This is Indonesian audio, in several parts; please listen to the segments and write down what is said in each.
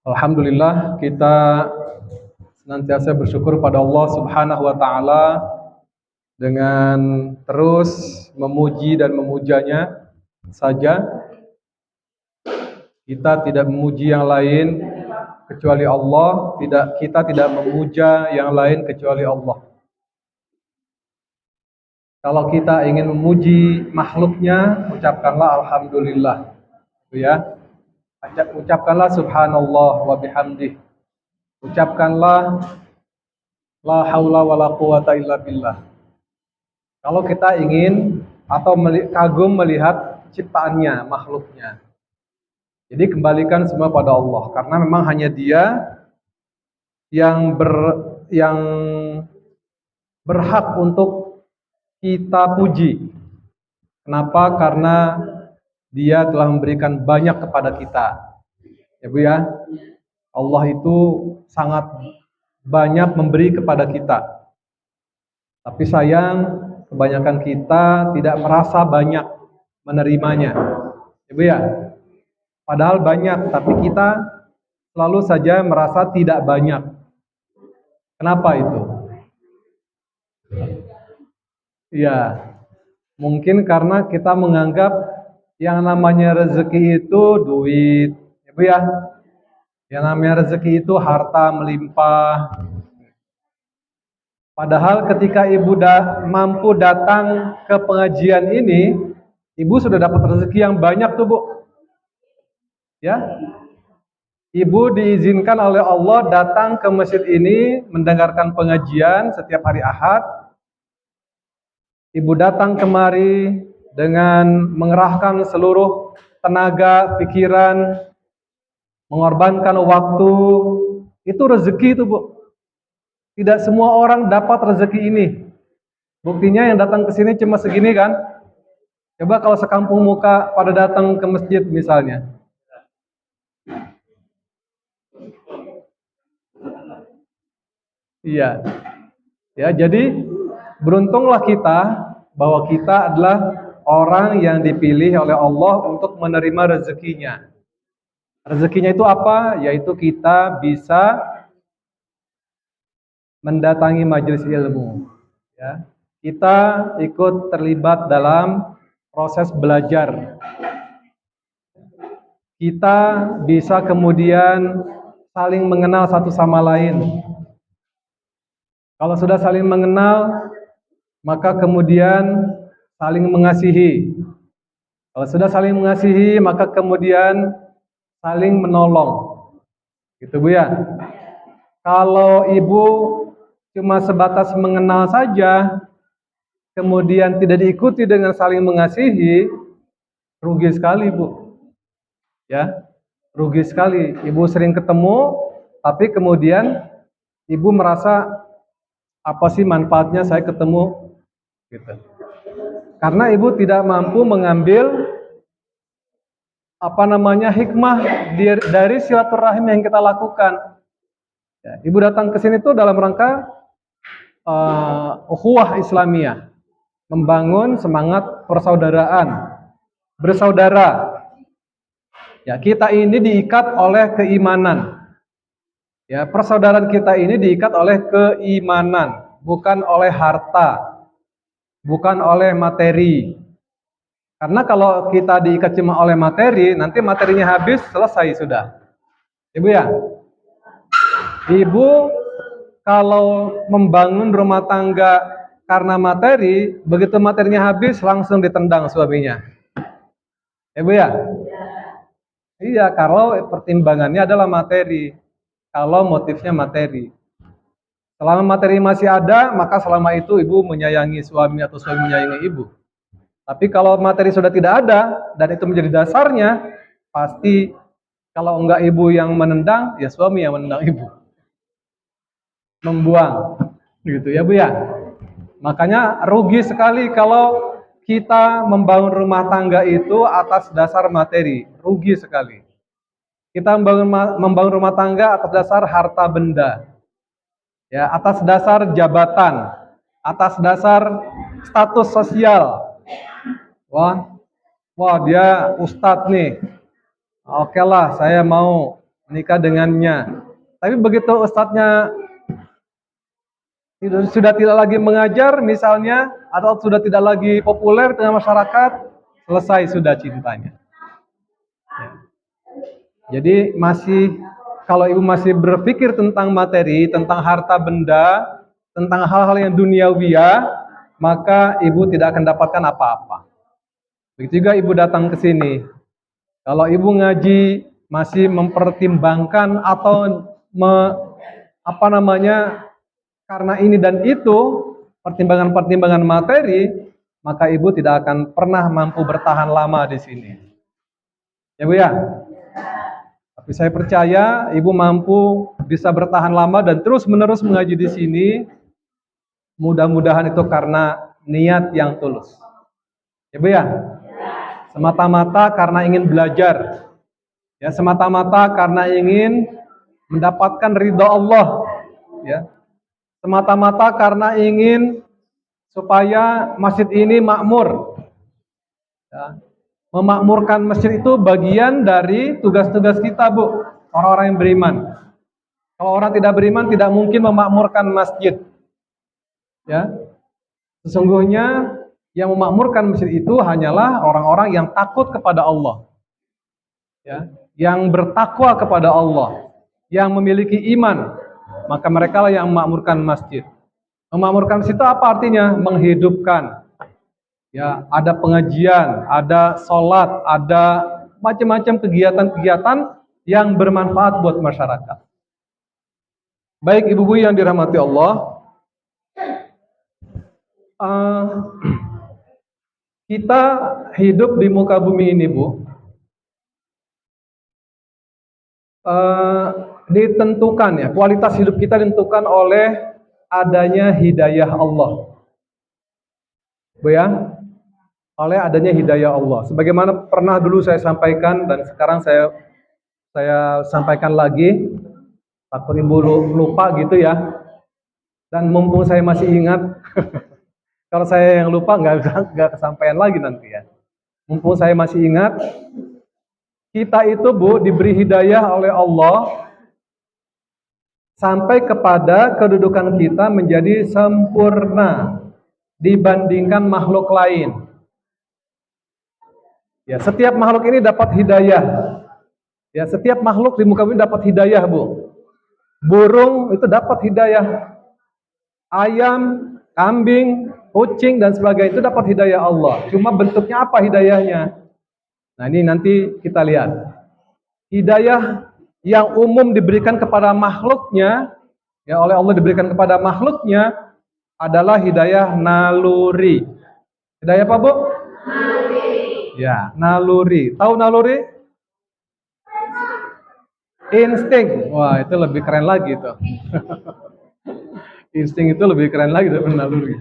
Alhamdulillah, kita senantiasa bersyukur pada Allah Subhanahu wa taala dengan terus memuji dan memujanya saja. Kita tidak memuji yang lain kecuali Allah, kita tidak memuja yang lain kecuali Allah. Kalau kita ingin memuji makhluknya, ucapkanlah alhamdulillah. Gitu ya. Ucapkanlah subhanallah wa bihamdih. Ucapkanlah la haula wala quwata illa billah. Kalau kita ingin atau kagum melihat ciptaannya, makhluknya. Jadi kembalikan semua pada Allah, karena memang hanya Dia yang berhak untuk kita puji. Kenapa? Karena Dia telah memberikan banyak kepada kita. Ya Bu ya. Allah itu sangat banyak memberi kepada kita. Tapi sayang, kebanyakan kita tidak merasa banyak menerimanya. Ya Bu ya. Padahal banyak, tapi kita selalu saja merasa tidak banyak. Kenapa itu? Ya, mungkin karena kita menganggap yang namanya rezeki itu duit. Ya Bu ya. Yang namanya rezeki itu harta melimpah. Padahal ketika ibu mampu datang ke pengajian ini, ibu sudah dapat rezeki yang banyak tuh Bu. Ya, ibu diizinkan oleh Allah datang ke masjid ini mendengarkan pengajian setiap hari Ahad. Ibu datang kemari dengan mengerahkan seluruh tenaga, pikiran, mengorbankan waktu. Itu rezeki itu Bu. Tidak semua orang dapat rezeki ini. Buktinya yang datang ke sini cuma segini kan? Coba kalau sekampung muka pada datang ke masjid misalnya. Iya. Ya, jadi beruntunglah kita bahwa kita adalah orang yang dipilih oleh Allah untuk menerima rezekinya. Rezekinya itu apa? Yaitu kita bisa mendatangi majelis ilmu. Ya. Kita ikut terlibat dalam proses belajar. Kita bisa kemudian saling mengenal satu sama lain. Kalau sudah saling mengenal, maka kemudian saling mengasihi. Kalau sudah saling mengasihi, maka kemudian saling menolong. Gitu Bu ya. Kalau ibu cuma sebatas mengenal saja, kemudian tidak diikuti dengan saling mengasihi, rugi sekali Bu. Ya, rugi sekali. Ibu sering ketemu, tapi kemudian ibu merasa apa sih manfaatnya saya ketemu gitu. Karena ibu tidak mampu mengambil hikmah dari silaturahim yang kita lakukan. Ya, ibu datang ke sini tuh dalam rangka ukhuwah Islamiyah, membangun semangat persaudaraan, bersaudara. Ya, kita ini diikat oleh keimanan. Ya, persaudaraan kita ini diikat oleh keimanan, bukan oleh harta, bukan oleh materi. Karena kalau kita diikat cuma oleh materi, nanti materinya habis, selesai sudah. Ibu ya, ibu kalau membangun rumah tangga karena materi, begitu materinya habis langsung ditendang suaminya. Ibu ya? Iya, kalau pertimbangannya adalah materi. Kalau motifnya materi. Selama materi masih ada, maka selama itu ibu menyayangi suami atau suami menyayangi ibu. Tapi kalau materi sudah tidak ada, dan itu menjadi dasarnya, pasti kalau enggak ibu yang menendang, ya suami yang menendang ibu. Membuang. Gitu ya Bu ya. Makanya rugi sekali kalau kita membangun rumah tangga itu atas dasar materi. Rugi sekali. Kita membangun rumah tangga atas dasar harta benda, ya, atas dasar jabatan, atas dasar status sosial. Wah dia ustadz nih, oke lah saya mau menikah dengannya. Tapi begitu ustadznya sudah tidak lagi mengajar misalnya, atau sudah tidak lagi populer dengan masyarakat, selesai sudah cintanya. Jadi kalau ibu masih berpikir tentang materi, tentang harta benda, tentang hal-hal yang duniawiya, maka ibu tidak akan dapatkan apa-apa. Begitu juga ibu datang ke sini. Kalau ibu ngaji masih mempertimbangkan atau karena ini dan itu, pertimbangan-pertimbangan materi, maka ibu tidak akan pernah mampu bertahan lama di sini. Ya Bu ya? Tapi saya percaya ibu mampu bisa bertahan lama dan terus-menerus mengaji di sini. Mudah-mudahan itu karena niat yang tulus. Ya Bu ya? Semata-mata karena ingin belajar. Ya, semata-mata karena ingin mendapatkan ridha Allah. Ya. Semata-mata karena ingin supaya masjid ini makmur. Ya. Memakmurkan masjid itu bagian dari tugas-tugas kita, Bu, orang-orang yang beriman. Kalau orang tidak beriman tidak mungkin memakmurkan masjid. Ya. Sesungguhnya yang memakmurkan masjid itu hanyalah orang-orang yang takut kepada Allah. Ya, yang bertakwa kepada Allah, yang memiliki iman, maka mereka lah yang memakmurkan masjid. Memakmurkan masjid itu apa artinya? Menghidupkan. Ya, ada pengajian, ada sholat, ada macam-macam kegiatan-kegiatan yang bermanfaat buat masyarakat. Baik ibu-ibu yang dirahmati Allah, kita hidup di muka bumi ini, Bu, ditentukan ya, kualitas hidup kita ditentukan oleh adanya hidayah Allah. Bu ya, oleh adanya hidayah Allah. Sebagaimana pernah dulu saya sampaikan dan sekarang saya sampaikan lagi, takut ibu lupa gitu ya. Dan mumpung saya masih ingat, kalau saya yang lupa nggak kesampaian lagi nanti ya. Mumpung saya masih ingat, kita itu Bu diberi hidayah oleh Allah sampai kepada kedudukan kita menjadi sempurna dibandingkan makhluk lain. Ya, setiap makhluk ini dapat hidayah. Ya, setiap makhluk di muka bumi dapat hidayah, Bu. Burung itu dapat hidayah. Ayam, kambing, kucing dan sebagainya itu dapat hidayah Allah. Cuma bentuknya apa hidayahnya? Nah, ini nanti kita lihat. Hidayah yang umum diberikan kepada makhluknya, ya oleh Allah diberikan kepada makhluknya adalah hidayah naluri. Hidayah apa, Bu? Naluri. Ya, naluri. Tahu naluri? Insting. Wah, itu lebih keren lagi tuh. Insting itu lebih keren lagi daripada naluri.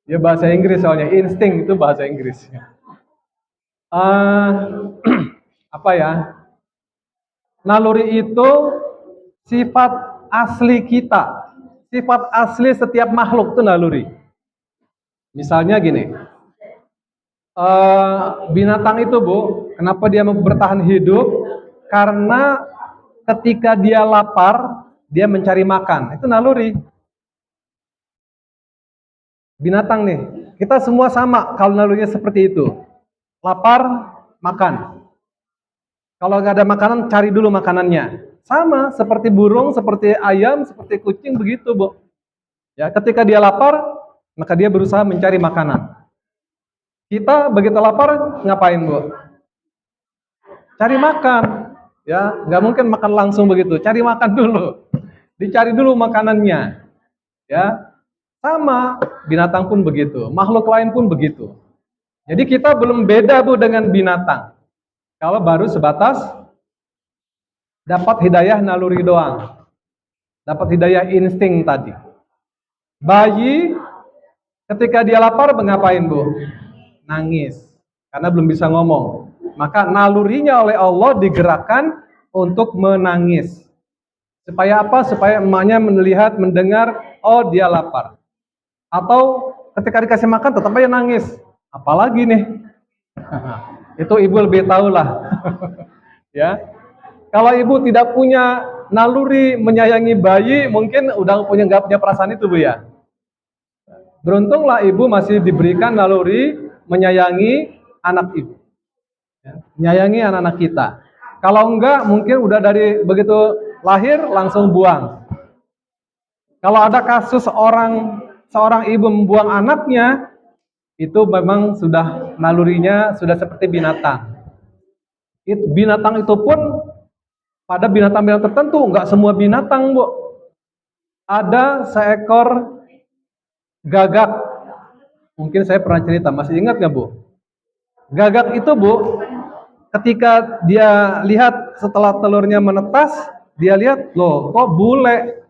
Ya bahasa Inggris soalnya. Insting itu bahasa Inggris. Apa ya? Naluri itu sifat asli kita. Sifat asli setiap makhluk itu naluri. Misalnya gini. Binatang itu, Bu, kenapa dia bertahan hidup? Karena ketika dia lapar, dia mencari makan. Itu naluri. Binatang nih, kita semua sama kalau nalurinya seperti itu. Lapar, makan. Kalau nggak ada makanan, cari dulu makanannya. Sama seperti burung, seperti ayam, seperti kucing, begitu, Bu. Ya, ketika dia lapar, maka dia berusaha mencari makanan. Kita begitu lapar, ngapain, Bu? Cari makan. Ya, nggak mungkin makan langsung begitu. Cari makan dulu. Dicari dulu makanannya. Ya, sama, binatang pun begitu, makhluk lain pun begitu. Jadi kita belum beda, Bu, dengan binatang. Kalau baru sebatas dapat hidayah naluri doang. Dapat hidayah insting tadi. Bayi ketika dia lapar mengapain, Bu? Nangis. Karena belum bisa ngomong. Maka nalurinya oleh Allah digerakkan untuk menangis. Supaya apa? Supaya emaknya melihat, mendengar, oh dia lapar. Atau ketika dikasih makan tetap aja nangis. Apalagi nih? Itu ibu lebih tahu lah. Ya. Kalau ibu tidak punya naluri menyayangi bayi, mungkin udah nggak punya perasaan itu, Bu ya. Beruntunglah ibu masih diberikan naluri menyayangi anak ibu, ya, menyayangi anak-anak kita. Kalau enggak, mungkin udah dari begitu lahir langsung buang. Kalau ada kasus seorang ibu membuang anaknya, itu memang sudah nalurinya sudah seperti binatang. Binatang itu pun pada binatang-binatang tertentu, enggak semua binatang, Bu. Ada seekor gagak. Mungkin saya pernah cerita, masih ingat nggak, Bu? Gagak itu, Bu, ketika dia lihat setelah telurnya menetas, dia lihat, loh, kok bule?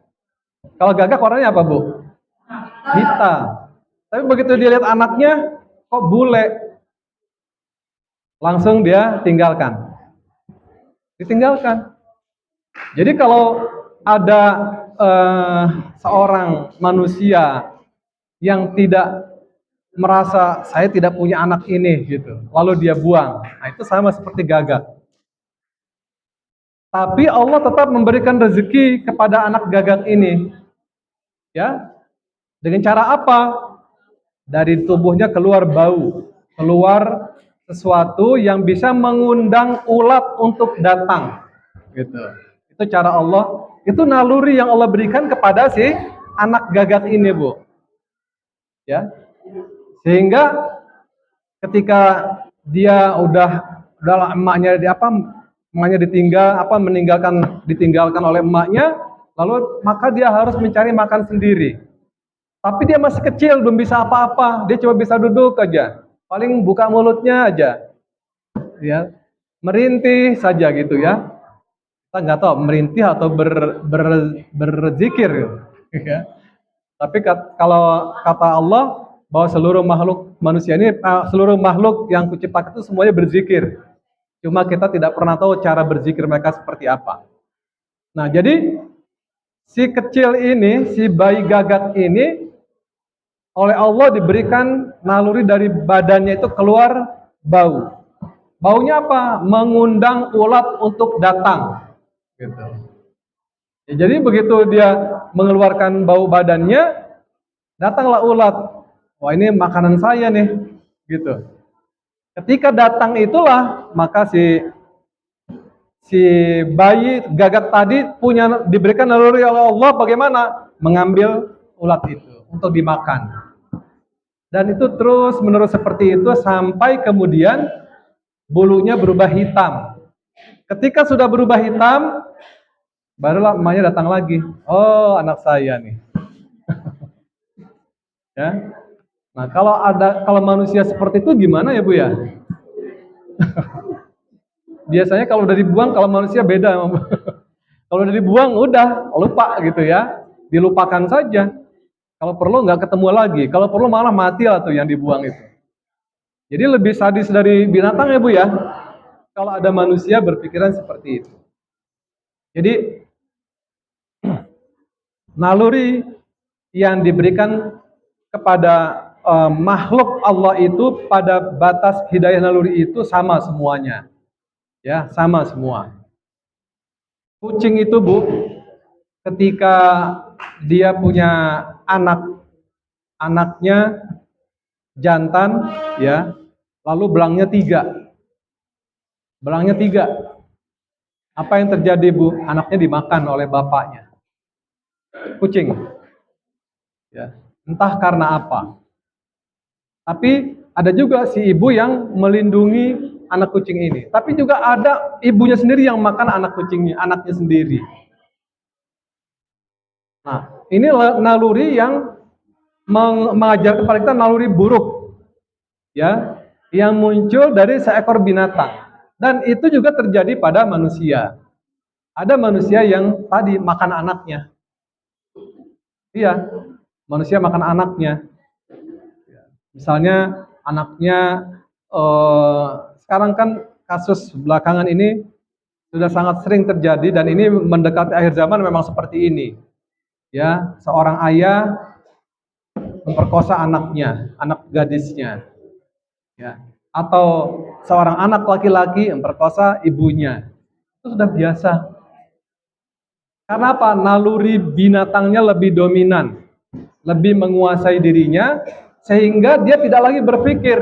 Kalau gagak warnanya apa, Bu? Hitam. Tapi begitu dia lihat anaknya, kok bule? Langsung dia tinggalkan. Ditinggalkan. Jadi kalau ada seorang manusia yang tidak merasa saya tidak punya anak ini gitu, lalu dia buang, nah itu sama seperti gagak. Tapi Allah tetap memberikan rezeki kepada anak gagak ini, ya. Dengan cara apa? Dari tubuhnya keluar bau, keluar sesuatu yang bisa mengundang ulat untuk datang, gitu. Itu cara Allah, itu naluri yang Allah berikan kepada si anak gagak ini, Bu. Ya. Sehingga ketika dia udah emaknya ditinggalkan oleh emaknya, lalu maka dia harus mencari makan sendiri. Tapi dia masih kecil, belum bisa apa-apa, dia cuma bisa duduk aja, paling buka mulutnya aja, ya, merintih saja gitu ya. Kita nggak tahu merintih atau berzikir, gitu, ya. Tapi kalau kata Allah bahwa seluruh makhluk manusia ini, seluruh makhluk yang kuciptakan itu semuanya berzikir. Cuma kita tidak pernah tahu cara berzikir mereka seperti apa. Nah, jadi si kecil ini, si bayi gagak ini, oleh Allah diberikan naluri dari badannya itu keluar bau. Baunya apa? Mengundang ulat untuk datang. Gitu. Ya, jadi begitu dia mengeluarkan bau badannya, datanglah ulat. Wah, ini makanan saya nih, gitu. Ketika datang itulah, maka si bayi gagak tadi diberikan naluri oleh Allah bagaimana mengambil ulat itu untuk dimakan. Dan itu terus menerus seperti itu sampai kemudian bulunya berubah hitam. Ketika sudah berubah hitam, barulah emaknya datang lagi. Oh, anak saya nih. Ya. Nah, kalau manusia seperti itu gimana ya, Bu ya? Biasanya kalau udah dibuang, kalau manusia beda. Kalau udah dibuang, udah lupa gitu ya, dilupakan saja. Kalau perlu nggak ketemu lagi, kalau perlu malah mati lah tuh yang dibuang itu. Jadi lebih sadis dari binatang ya, Bu ya. Kalau ada manusia berpikiran seperti itu. Jadi naluri yang diberikan kepada makhluk Allah itu pada batas hidayah naluri itu sama semuanya. Ya, sama semua. Kucing itu, Bu, ketika dia punya anaknya jantan, ya, lalu belangnya 3. Belangnya 3. Apa yang terjadi, Bu? Anaknya dimakan oleh bapaknya. Kucing. Ya, entah karena apa. Tapi ada juga si ibu yang melindungi anak kucing ini. Tapi juga ada ibunya sendiri yang makan anaknya sendiri. Nah, ini naluri yang mengajar kepada kita naluri buruk, ya, yang muncul dari seekor binatang. Dan itu juga terjadi pada manusia. Ada manusia yang tadi makan anaknya. Iya, manusia makan anaknya. Misalnya anaknya, sekarang kan kasus belakangan ini sudah sangat sering terjadi dan ini mendekati akhir zaman memang seperti ini. Ya, seorang ayah memperkosa anaknya, anak gadisnya. Ya. Atau seorang anak laki-laki memperkosa ibunya. Itu sudah biasa. Karena apa? Naluri binatangnya lebih dominan, lebih menguasai dirinya, sehingga dia tidak lagi berpikir,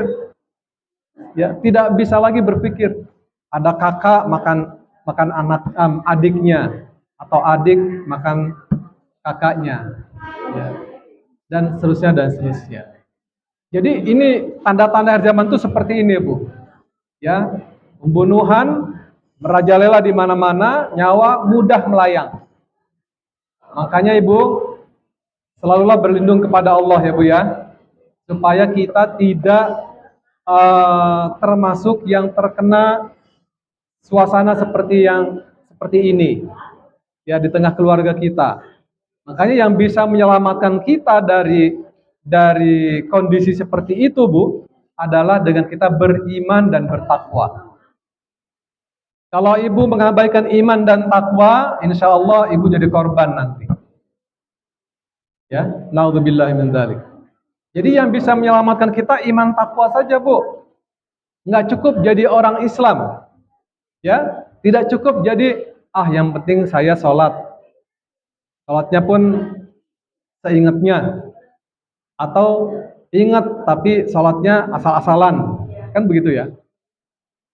ya, tidak bisa lagi berpikir. Ada kakak makan makan anak adiknya, atau adik makan kakaknya, ya, dan seterusnya dan seterusnya. Jadi ini tanda-tanda akhir zaman itu seperti ini, Bu. Ya, pembunuhan merajalela di mana-mana, nyawa mudah melayang. Makanya Ibu, selalulah berlindung kepada Allah ya Bu ya, supaya kita tidak termasuk yang terkena suasana seperti ini ya di tengah keluarga kita. Makanya yang bisa menyelamatkan kita dari kondisi seperti itu Bu adalah dengan kita beriman dan bertakwa. Kalau ibu mengabaikan iman dan takwa, insya Allah ibu jadi korban nanti. Ya, naudzubillahi min dzalik. Jadi yang bisa menyelamatkan kita iman takwa saja, Bu. Nggak cukup jadi orang Islam. Ya, tidak cukup jadi yang penting saya sholat. Sholatnya pun seingatnya. Atau ingat tapi sholatnya asal-asalan. Kan begitu ya.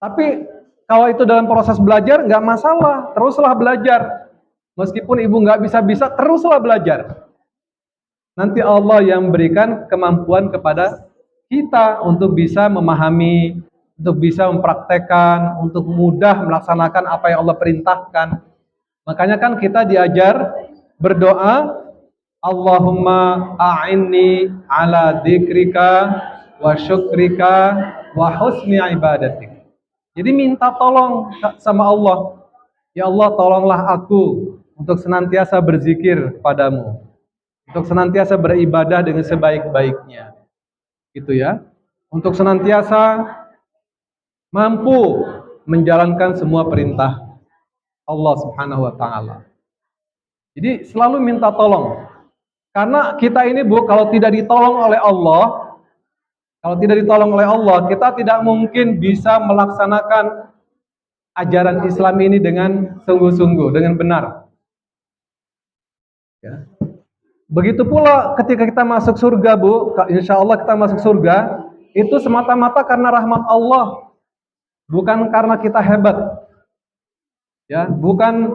Tapi kalau itu dalam proses belajar nggak masalah, teruslah belajar. Meskipun ibu nggak bisa-bisa, teruslah belajar. Nanti Allah yang berikan kemampuan kepada kita untuk bisa memahami, untuk bisa mempraktekkan, untuk mudah melaksanakan apa yang Allah perintahkan. Makanya kan kita diajar berdoa, Allahumma a'inni ala dzikrika wa syukrika wa husni ibadatik. Jadi minta tolong sama Allah. Ya Allah, tolonglah aku untuk senantiasa berzikir kepadamu, untuk senantiasa beribadah dengan sebaik-baiknya. Gitu ya. Untuk senantiasa mampu menjalankan semua perintah Allah Subhanahu wa taala. Jadi selalu minta tolong. Karena kita ini Bu, kalau tidak ditolong oleh Allah, kita tidak mungkin bisa melaksanakan ajaran Islam ini dengan sungguh-sungguh, dengan benar. Ya. Begitu pula ketika kita masuk surga, Bu, insya Allah kita masuk surga, itu semata-mata karena rahmat Allah, bukan karena kita hebat. Ya, bukan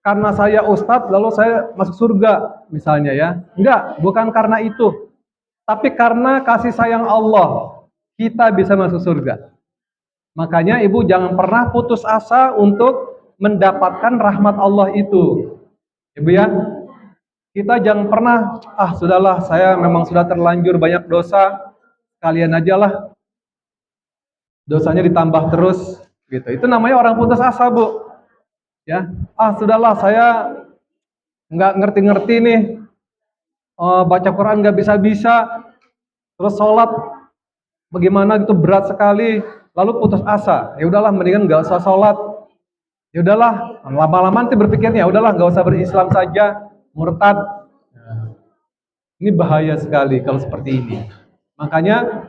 karena saya ustadz lalu saya masuk surga misalnya ya. Enggak, bukan karena itu. Tapi karena kasih sayang Allah, kita bisa masuk surga. Makanya ibu jangan pernah putus asa untuk mendapatkan rahmat Allah itu. Ibu ya, kita jangan pernah, sudahlah saya memang sudah terlanjur banyak dosa, kalian aja lah. Dosanya ditambah terus, gitu. Itu namanya orang putus asa, Bu. Ya, sudahlah saya nggak ngerti-ngerti nih, baca Quran nggak bisa-bisa, terus sholat bagaimana itu berat sekali, lalu putus asa. Ya udahlah, mendingan nggak usah sholat. Ya udahlah, lama-lama nanti berpikirnya, ya udahlah nggak usah berislam saja, murtad. Ini bahaya sekali kalau seperti ini. Makanya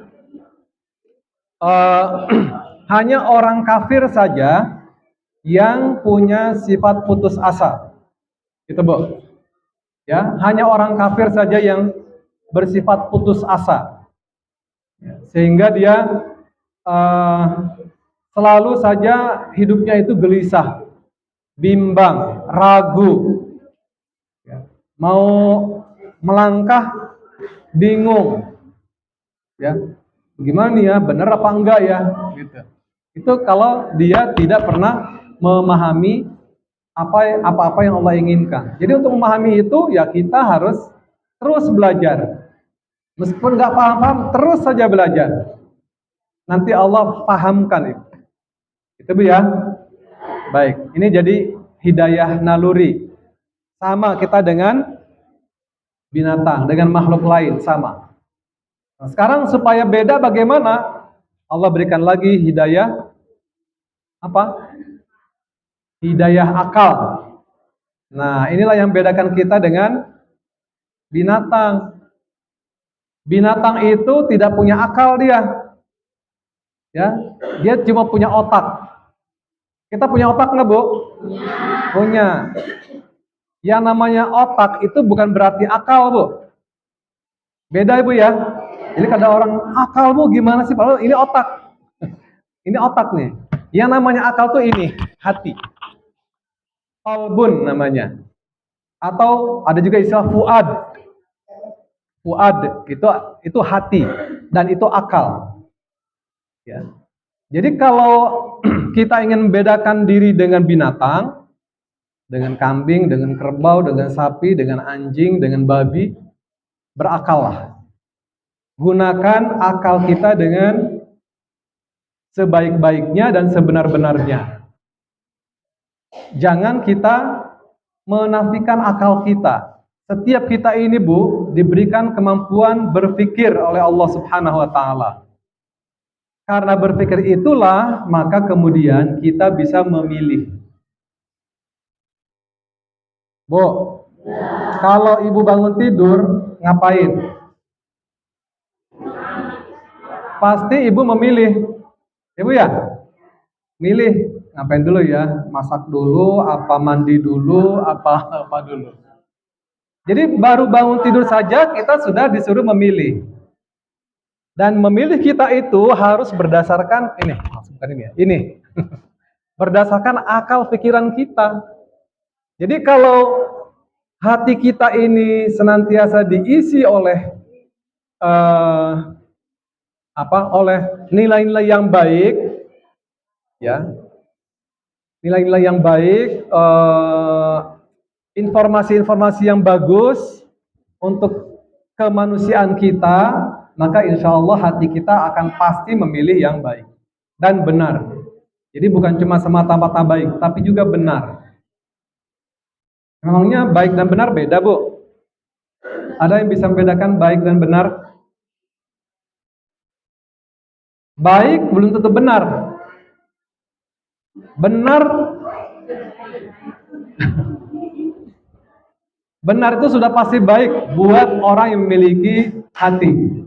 hanya orang kafir saja yang punya sifat putus asa. Gitu, Bu. Ya, hanya orang kafir saja yang bersifat putus asa. Sehingga dia selalu saja hidupnya itu gelisah, bimbang, ragu. Ya. Mau melangkah bingung. Ya. Bagaimana nih ya? Benar apa enggak ya? Gitu. Itu kalau dia tidak pernah memahami apa-apa yang Allah inginkan. Jadi untuk memahami itu ya kita harus terus belajar. Meskipun nggak paham-paham, terus saja belajar. Nanti Allah pahamkan itu. Itu Bu ya. Baik, ini jadi hidayah naluri. Sama kita dengan binatang, dengan makhluk lain sama. Nah, sekarang supaya beda bagaimana? Allah berikan lagi hidayah apa? Hidayah akal. Nah, inilah yang bedakan kita dengan binatang. Binatang itu tidak punya akal dia. Ya, dia cuma punya otak. Kita punya otak nggak, Bu? Punya. Yang namanya otak itu bukan berarti akal, Bu. Beda, Ibu ya. Jadi kada orang, akalmu gimana sih? Padahal ini otak. Ini otak nih. Yang namanya akal tuh ini, hati. Qalbun namanya. Atau ada juga istilah fuad. Fuad itu hati dan itu akal. Ya. Jadi kalau kita ingin membedakan diri dengan binatang, dengan kambing, dengan kerbau, dengan sapi, dengan anjing, dengan babi, berakallah. Gunakan akal kita dengan sebaik-baiknya dan sebenar-benarnya. Jangan kita menafikan akal kita. Setiap kita ini, Bu, diberikan kemampuan berpikir oleh Allah Subhanahu wa taala. Karena berpikir itulah, maka kemudian kita bisa memilih. Bu, kalau Ibu bangun tidur, ngapain? Pasti Ibu memilih. Ibu ya? Milih. Ngapain dulu ya? Masak dulu, apa mandi dulu, apa dulu. Jadi baru bangun tidur saja kita sudah disuruh memilih. Dan memilih kita itu harus berdasarkan ini, bukan ini ya. Ini. Berdasarkan akal pikiran kita. Jadi kalau hati kita ini senantiasa diisi oleh oleh nilai-nilai yang baik, ya, nilai-nilai yang baik, informasi-informasi yang bagus untuk kemanusiaan kita, maka insya Allah hati kita akan pasti memilih yang baik dan benar. Jadi bukan cuma semata-mata baik, tapi juga benar. Memangnya baik dan benar beda, Bu? Ada yang bisa membedakan baik dan benar? Baik belum tentu benar. Benar benar itu sudah pasti baik buat orang yang memiliki hati.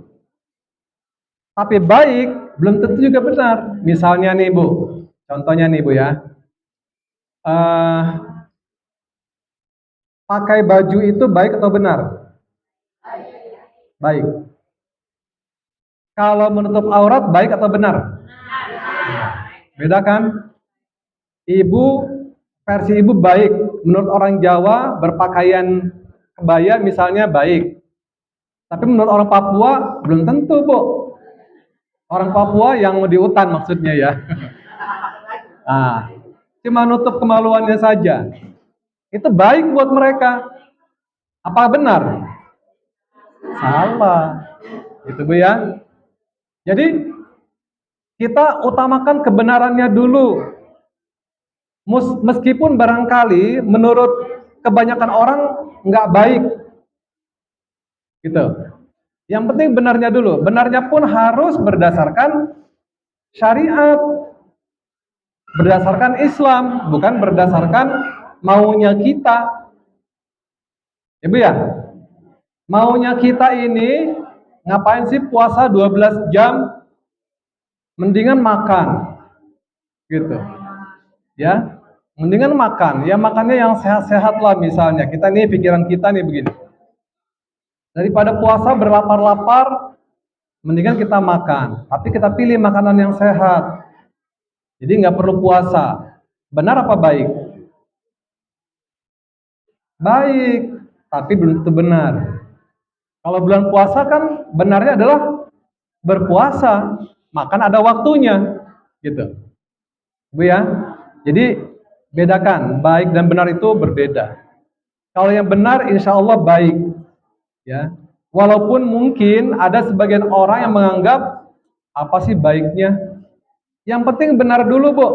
Tapi baik belum tentu juga benar. Misalnya nih, Bu, contohnya nih, Bu ya, pakai baju itu baik atau benar? Baik. Kalau menutup aurat baik atau benar? Beda kan? Ibu, versi Ibu baik. Menurut orang Jawa berpakaian kebaya misalnya baik. Tapi menurut orang Papua belum tentu, Bu. Orang Papua yang di hutan maksudnya ya. Nah, cuma nutup kemaluannya saja. Itu baik buat mereka. Apa benar? Salah. Gitu, Bu ya. Jadi kita utamakan kebenarannya dulu. Meskipun barangkali menurut kebanyakan orang nggak baik. Gitu. Yang penting benarnya dulu. Benarnya pun harus berdasarkan syariat. Berdasarkan Islam, bukan berdasarkan maunya kita. Ibu ya? Maunya kita ini ngapain sih puasa 12 jam? Mendingan makan. Gitu. Ya. Mendingan makan. Ya makannya yang sehat-sehat lah misalnya. Kita nih pikiran kita nih begini. Daripada puasa berlapar-lapar, mendingan kita makan. Tapi kita pilih makanan yang sehat. Jadi nggak perlu puasa. Benar apa baik? Baik, tapi belum tentu benar. Kalau bulan puasa kan benarnya adalah berpuasa, makan ada waktunya, gitu. Bu ya, jadi bedakan baik dan benar itu berbeda. Kalau yang benar insya Allah baik, ya. Walaupun mungkin ada sebagian orang yang menganggap apa sih baiknya? Yang penting benar dulu, Bu.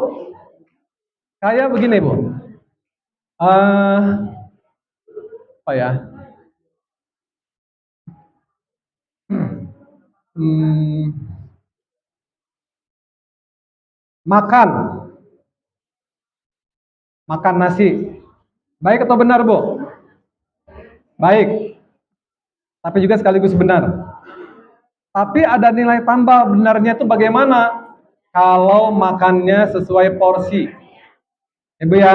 Kayak begini, Bu. Apa ya? Makan nasi. Baik atau benar, Bu? Baik. Tapi juga sekaligus benar. Tapi ada nilai tambah benarnya itu bagaimana? Kalau makannya sesuai porsi. Ibu ya,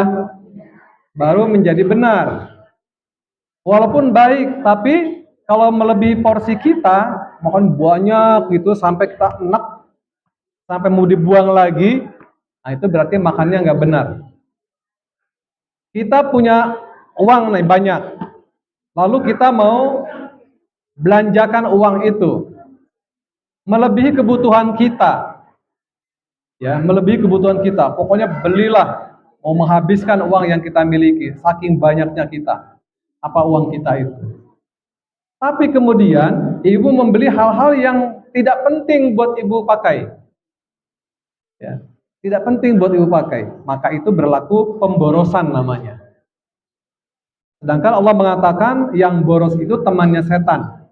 baru menjadi benar. Walaupun baik, tapi kalau melebihi porsi kita, makan banyak gitu sampai kita enak, sampai mau dibuang lagi, nah itu berarti makannya nggak benar. Kita punya uang nih banyak, lalu kita mau belanjakan uang itu melebihi kebutuhan kita, ya melebihi kebutuhan kita. Pokoknya belilah, mau menghabiskan uang yang kita miliki, saking banyaknya kita, apa uang kita itu. Tapi kemudian ibu membeli hal-hal yang tidak penting buat ibu pakai, ya, tidak penting buat ibu pakai, maka itu berlaku pemborosan namanya. Sedangkan Allah mengatakan yang boros itu temannya setan.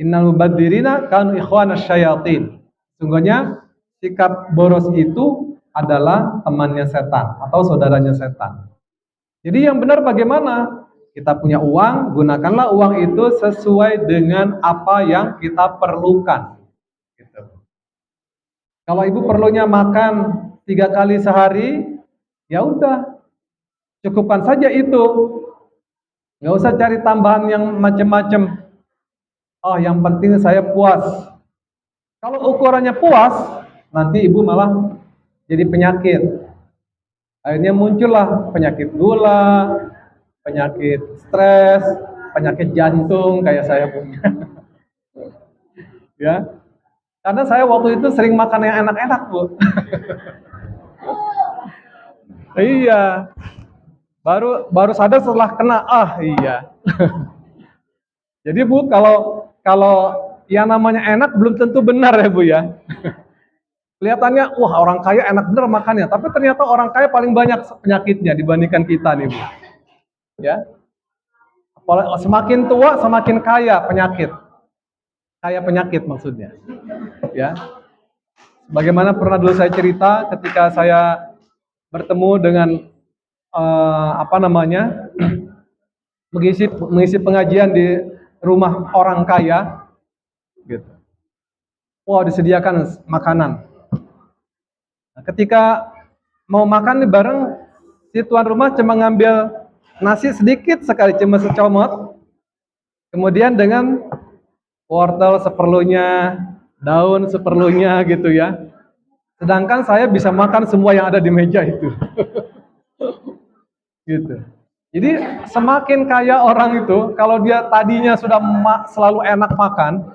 Innal mubadzirina kanu ikhwanasy syayatin. Sungguhnya sikap boros itu adalah temannya setan atau saudaranya setan. Jadi yang benar bagaimana? Kita punya uang, gunakanlah uang itu sesuai dengan apa yang kita perlukan. Gitu. Kalau ibu perlunya makan 3 kali sehari, ya udah, cukupkan saja itu. Nggak usah cari tambahan yang macam-macam. Oh, yang penting saya puas. Kalau ukurannya puas, nanti ibu malah jadi penyakit. Akhirnya muncullah penyakit gula, penyakit stres, penyakit jantung kayak saya punya. Ya, karena saya waktu itu sering makan yang enak-enak, Bu. Iya, baru baru sadar setelah kena. Ah, iya. Jadi Bu, kalau kalau yang namanya enak belum tentu benar ya Bu ya. Kelihatannya, wah orang kaya enak bener makannya, tapi ternyata orang kaya paling banyak penyakitnya dibandingkan kita nih Bu. Ya, semakin tua semakin kaya penyakit, maksudnya. Ya, bagaimana pernah dulu saya cerita ketika saya bertemu dengan apa namanya mengisi pengajian di rumah orang kaya, gitu. Wah disediakan makanan. Nah, ketika mau makan nih bareng, si tuan rumah cuma ngambil nasi sedikit sekali, cuma secomot. Kemudian dengan wortel seperlunya, daun seperlunya gitu ya. Sedangkan saya bisa makan semua yang ada di meja itu. Gitu. Jadi semakin kaya orang itu, kalau dia tadinya sudah selalu enak makan,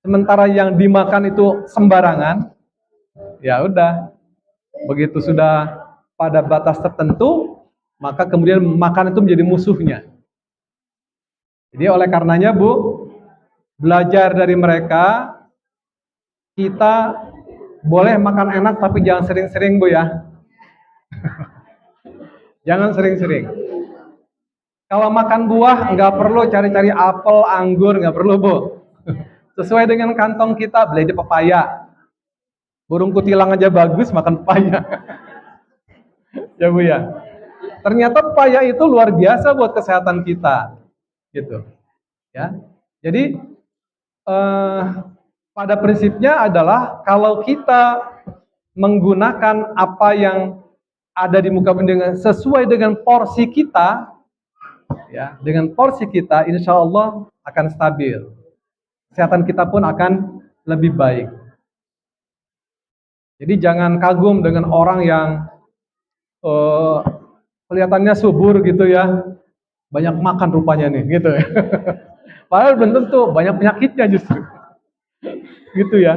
sementara yang dimakan itu sembarangan, ya udah, begitu sudah pada batas tertentu, maka kemudian makan itu menjadi musuhnya. Jadi oleh karenanya Bu, belajar dari mereka, kita boleh makan enak tapi jangan sering-sering Bu ya. Jangan sering-sering. Kalau makan buah nggak perlu cari-cari apel, anggur, nggak perlu Bu. Sesuai dengan kantong kita, beli aja pepaya. Burung kutilang aja bagus makan pepaya. Ya Bu ya. Ternyata pepaya itu luar biasa buat kesehatan kita. Gitu. Ya. Jadi pada prinsipnya adalah kalau kita menggunakan apa yang ada di muka bumi dengan sesuai dengan porsi kita, ya, dengan porsi kita, insya Allah akan stabil. Kesehatan kita pun akan lebih baik. Jadi jangan kagum dengan orang yang kelihatannya subur gitu ya, banyak makan rupanya nih, gitu ya. Padahal belum tentu, banyak penyakitnya justru. Gitu ya.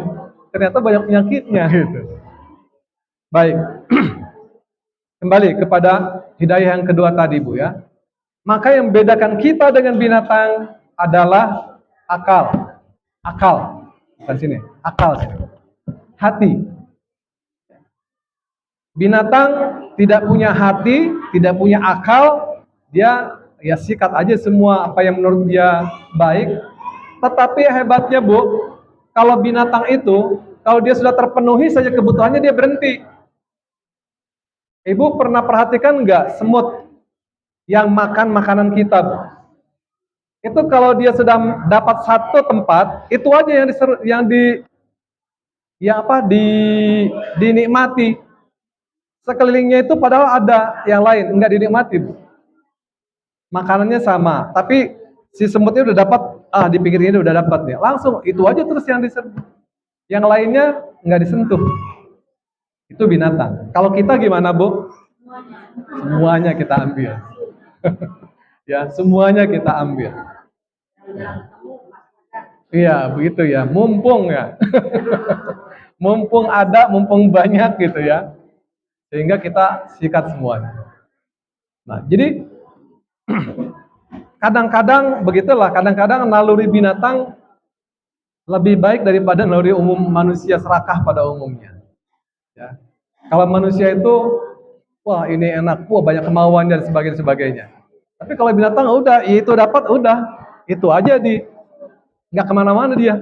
Ternyata banyak penyakitnya gitu. Baik. Kembali kepada hidayah yang kedua tadi Bu ya. Maka yang membedakan kita dengan binatang adalah akal. Akal. Bukan sini, akal sini. Hati. Binatang tidak punya hati, tidak punya akal, dia ya sikat aja semua apa yang menurut dia baik. Tetapi hebatnya Bu, kalau binatang itu, kalau dia sudah terpenuhi saja kebutuhannya, dia berhenti. Ibu pernah perhatikan nggak semut yang makan makanan kita, Bu? Itu kalau dia sudah dapat satu tempat, itu aja yang dinikmati. Sekelilingnya itu padahal ada yang lain, nggak dinikmati. Makanannya sama, tapi si semutnya udah dapat, di pinggirnya udah dapat nih. Langsung itu aja terus yang disentuh. Yang lainnya nggak disentuh. Itu binatang. Kalau kita gimana, Bu? Semuanya kita ambil. Ya, semuanya kita ambil. Iya, begitu ya. Mumpung ya. Mumpung ada, mumpung banyak gitu ya. Sehingga kita sikat semuanya. Nah, jadi kadang-kadang begitulah, kadang-kadang naluri binatang lebih baik daripada naluri umum manusia serakah pada umumnya. Ya. Kalau manusia itu, wah ini enak, wah banyak kemauan dan sebagainya. Tapi kalau binatang udah, itu dapat udah, itu aja nggak kemana-mana dia.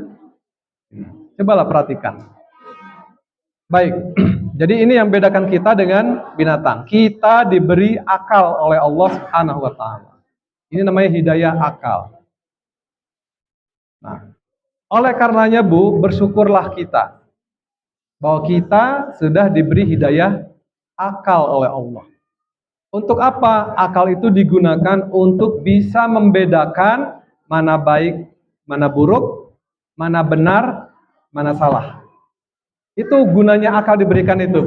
Cobalah perhatikan. Baik, jadi ini yang bedakan kita dengan binatang. Kita diberi akal oleh Allah Subhanahu wa Ta'ala. Ini namanya hidayah akal. Nah, oleh karenanya Bu, bersyukurlah kita bahwa kita sudah diberi hidayah akal oleh Allah. Untuk apa? Akal itu digunakan untuk bisa membedakan mana baik, mana buruk, mana benar, mana salah. Itu gunanya akal diberikan itu.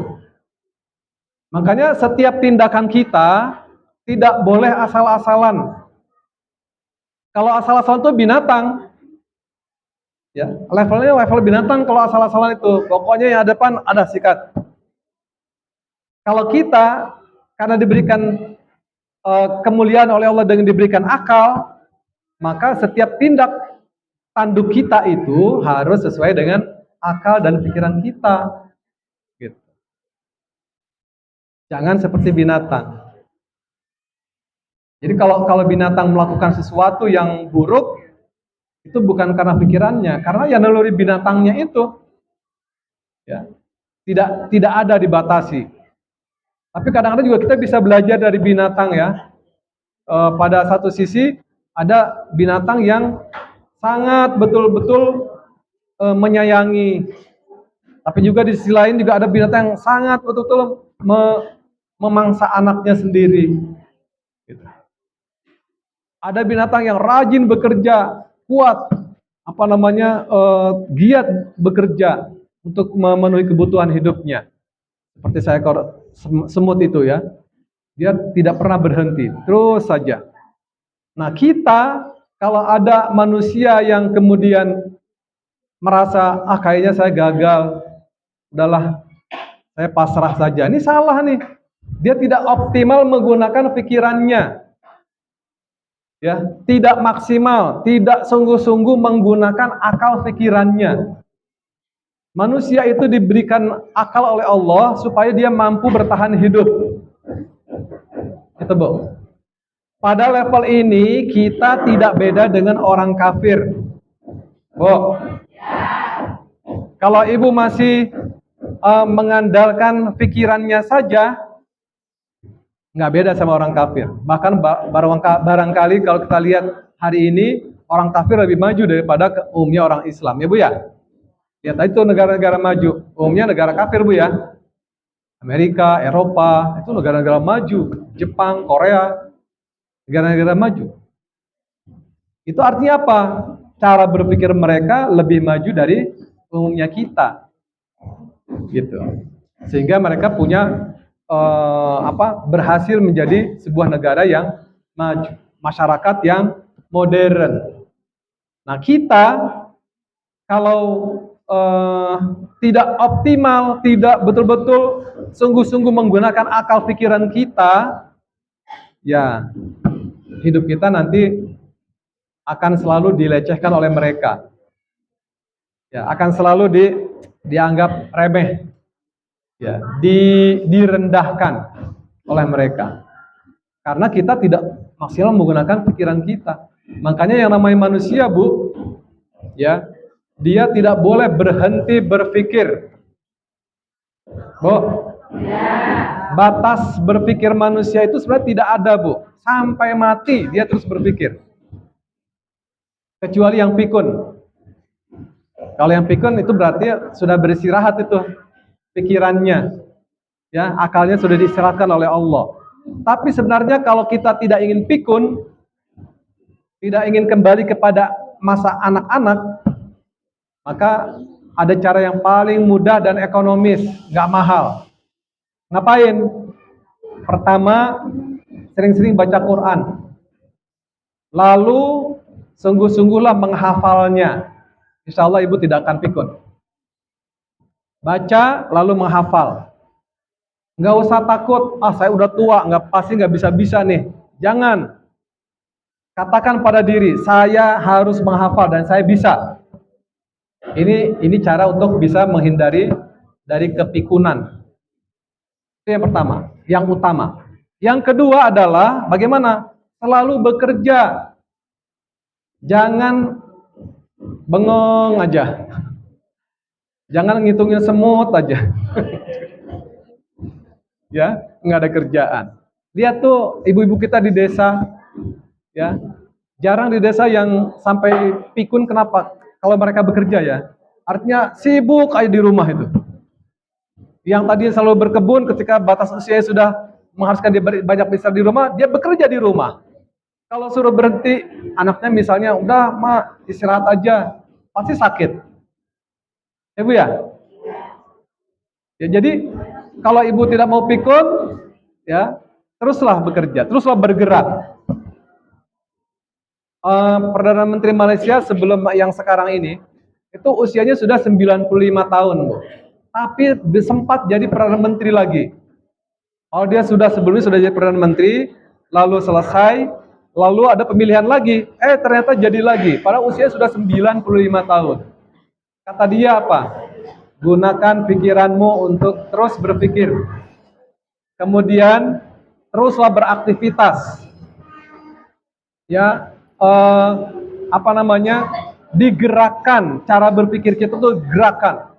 Makanya setiap tindakan kita tidak boleh asal-asalan. Kalau asal-asalan itu binatang. Ya, levelnya level binatang kalau asal-asalan itu. Pokoknya yang depan ada sikat. Kalau kita karena diberikan kemuliaan oleh Allah dengan diberikan akal, maka setiap tindak tanduk kita itu harus sesuai dengan akal dan pikiran kita. Gitu. Jangan seperti binatang. Jadi kalau binatang melakukan sesuatu yang buruk, itu bukan karena pikirannya, karena ya naluri binatangnya itu ya tidak ada dibatasi. Tapi kadang-kadang juga kita bisa belajar dari binatang ya. Pada satu sisi ada binatang yang sangat betul-betul menyayangi, tapi juga di sisi lain juga ada binatang yang sangat betul-betul memangsa anaknya sendiri. Gitu. Ada binatang yang rajin bekerja, kuat, giat bekerja untuk memenuhi kebutuhan hidupnya. Seperti seekor semut itu ya, dia tidak pernah berhenti, terus saja. Nah kita, kalau ada manusia yang kemudian merasa, kayaknya saya gagal, udahlah, saya pasrah saja. Ini salah nih, dia tidak optimal menggunakan pikirannya. Ya, tidak maksimal, tidak sungguh-sungguh menggunakan akal pikirannya. Manusia itu diberikan akal oleh Allah supaya dia mampu bertahan hidup. Itu Bu. Pada level ini kita tidak beda dengan orang kafir. Bu. Kalau ibu masih mengandalkan pikirannya saja, nggak beda sama orang kafir. Bahkan barangkali kalau kita lihat hari ini, orang kafir lebih maju daripada umumnya orang Islam, ya Bu ya. Lihat aja itu negara-negara maju, umumnya negara kafir Bu ya. Amerika, Eropa, itu negara-negara maju. Jepang, Korea, negara-negara maju. Itu artinya apa? Cara berpikir mereka lebih maju dari umumnya kita. Gitu. Sehingga mereka punya berhasil menjadi sebuah negara yang maju, masyarakat yang modern. Nah kita kalau tidak optimal, tidak betul-betul sungguh-sungguh menggunakan akal pikiran kita, ya hidup kita nanti akan selalu dilecehkan oleh mereka, ya akan selalu dianggap remeh, ya direndahkan oleh mereka karena kita tidak maksimal menggunakan pikiran kita. Makanya yang namanya manusia Bu, ya dia tidak boleh berhenti berpikir. Bu, batas berpikir manusia itu sebenarnya tidak ada Bu, sampai mati dia terus berpikir, kecuali yang pikun. Kalau yang pikun itu berarti sudah beristirahat itu pikirannya. Ya, akalnya sudah diistirahatkan oleh Allah. Tapi sebenarnya kalau kita tidak ingin pikun, tidak ingin kembali kepada masa anak-anak, maka ada cara yang paling mudah dan ekonomis, nggak mahal. Ngapain? Pertama, sering-sering baca Quran. Lalu, sungguh-sungguhlah menghafalnya. Insya Allah ibu tidak akan pikun. Baca, lalu menghafal. Nggak usah takut, saya udah tua, pasti nggak bisa-bisa nih. Jangan. Katakan pada diri, saya harus menghafal dan saya bisa. Ini cara untuk bisa menghindari dari kepikunan. Itu yang pertama, yang utama. Yang kedua adalah bagaimana? Selalu bekerja. Jangan bengong aja. Jangan ngitungin semut aja. Ya, nggak ada kerjaan. Lihat tuh ibu-ibu kita di desa, ya, jarang di desa yang sampai pikun. Kenapa? Kalau mereka bekerja ya, artinya sibuk aja di rumah itu. Yang tadi selalu berkebun, ketika batas usia sudah mengharuskan dia banyak besar di rumah, dia bekerja di rumah. Kalau suruh berhenti, anaknya misalnya, udah mak istirahat aja, pasti sakit. Ya bu ya? Ya jadi kalau ibu tidak mau pikun, ya teruslah bekerja, teruslah bergerak. Perdana Menteri Malaysia sebelum yang sekarang ini, itu usianya sudah 95 tahun, Bu. Tapi sempat jadi Perdana Menteri lagi. Oh, dia sebelumnya sudah jadi Perdana Menteri, lalu selesai, lalu ada pemilihan lagi. Ternyata jadi lagi, padahal usia sudah 95 tahun. Kata dia apa? Gunakan pikiranmu untuk terus berpikir. Kemudian, teruslah beraktivitas. Ya, digerakkan, cara berpikir kita tuh gerakan.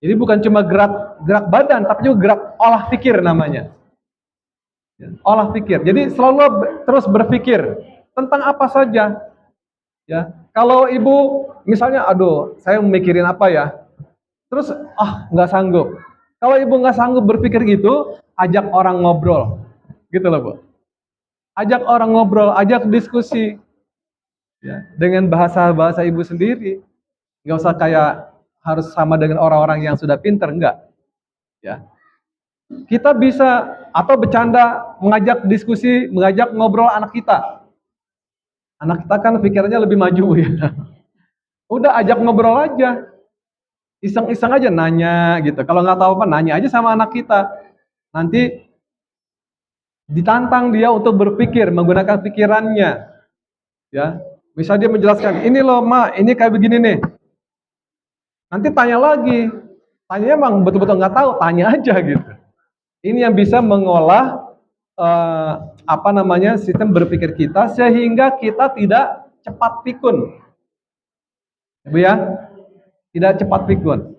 Jadi bukan cuma gerak badan, tapi juga gerak olah pikir namanya. Olah pikir. Jadi selalu terus berpikir tentang apa saja. Ya, kalau ibu misalnya, aduh, saya mikirin apa ya, terus nggak sanggup. Kalau ibu nggak sanggup berpikir gitu, ajak orang ngobrol, gitu loh bu. Ajak orang ngobrol, ajak diskusi, ya, dengan bahasa ibu sendiri. Nggak usah kayak harus sama dengan orang-orang yang sudah pinter, enggak. Ya, kita bisa atau bercanda, mengajak diskusi, mengajak ngobrol anak kita. Anak kita kan pikirannya lebih maju ya. Udah ajak ngobrol aja. Iseng-iseng aja nanya gitu. Kalau nggak tahu apa, nanya aja sama anak kita. Nanti ditantang dia untuk berpikir, menggunakan pikirannya. Ya, bisa dia menjelaskan, ini loh mak, ini kayak begini nih. Nanti tanya lagi. Tanya emang betul-betul nggak tahu, tanya aja gitu. Ini yang bisa mengolah sistem berpikir kita sehingga kita tidak cepat pikun. Ibu ya, tidak cepat pikun.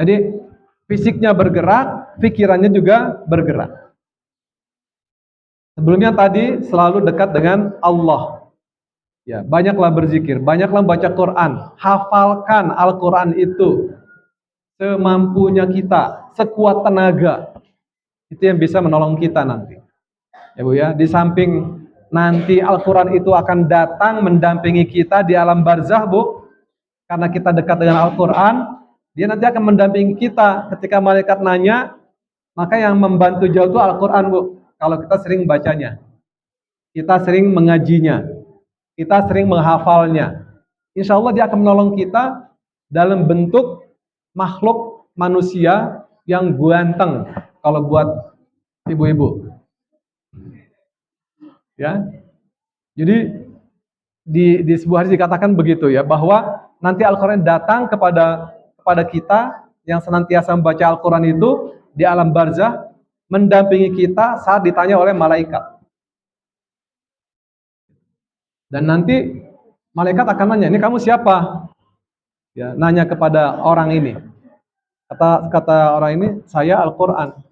Jadi fisiknya bergerak, pikirannya juga bergerak. Sebelumnya tadi selalu dekat dengan Allah. Ya, banyaklah berzikir, banyaklah baca Quran, hafalkan Al-Quran itu semampunya kita, sekuat tenaga. Itu yang bisa menolong kita nanti. Ya Bu ya, di samping nanti Al-Quran itu akan datang mendampingi kita di alam barzah Bu, karena kita dekat dengan Al-Quran, dia nanti akan mendampingi kita ketika malaikat nanya, maka yang membantu jauh itu Al-Quran Bu, kalau kita sering bacanya, kita sering mengajinya, kita sering menghafalnya. Insya Allah dia akan menolong kita dalam bentuk makhluk manusia yang ganteng, kalau buat ibu-ibu. Ya, jadi di sebuah hadis dikatakan begitu ya, bahwa nanti Al-Quran datang kepada kita yang senantiasa membaca Al-Quran itu di alam barzah, mendampingi kita saat ditanya oleh malaikat. Dan nanti malaikat akan nanya, ini kamu siapa? Ya, nanya kepada orang ini. Kata orang ini, saya Al-Quran.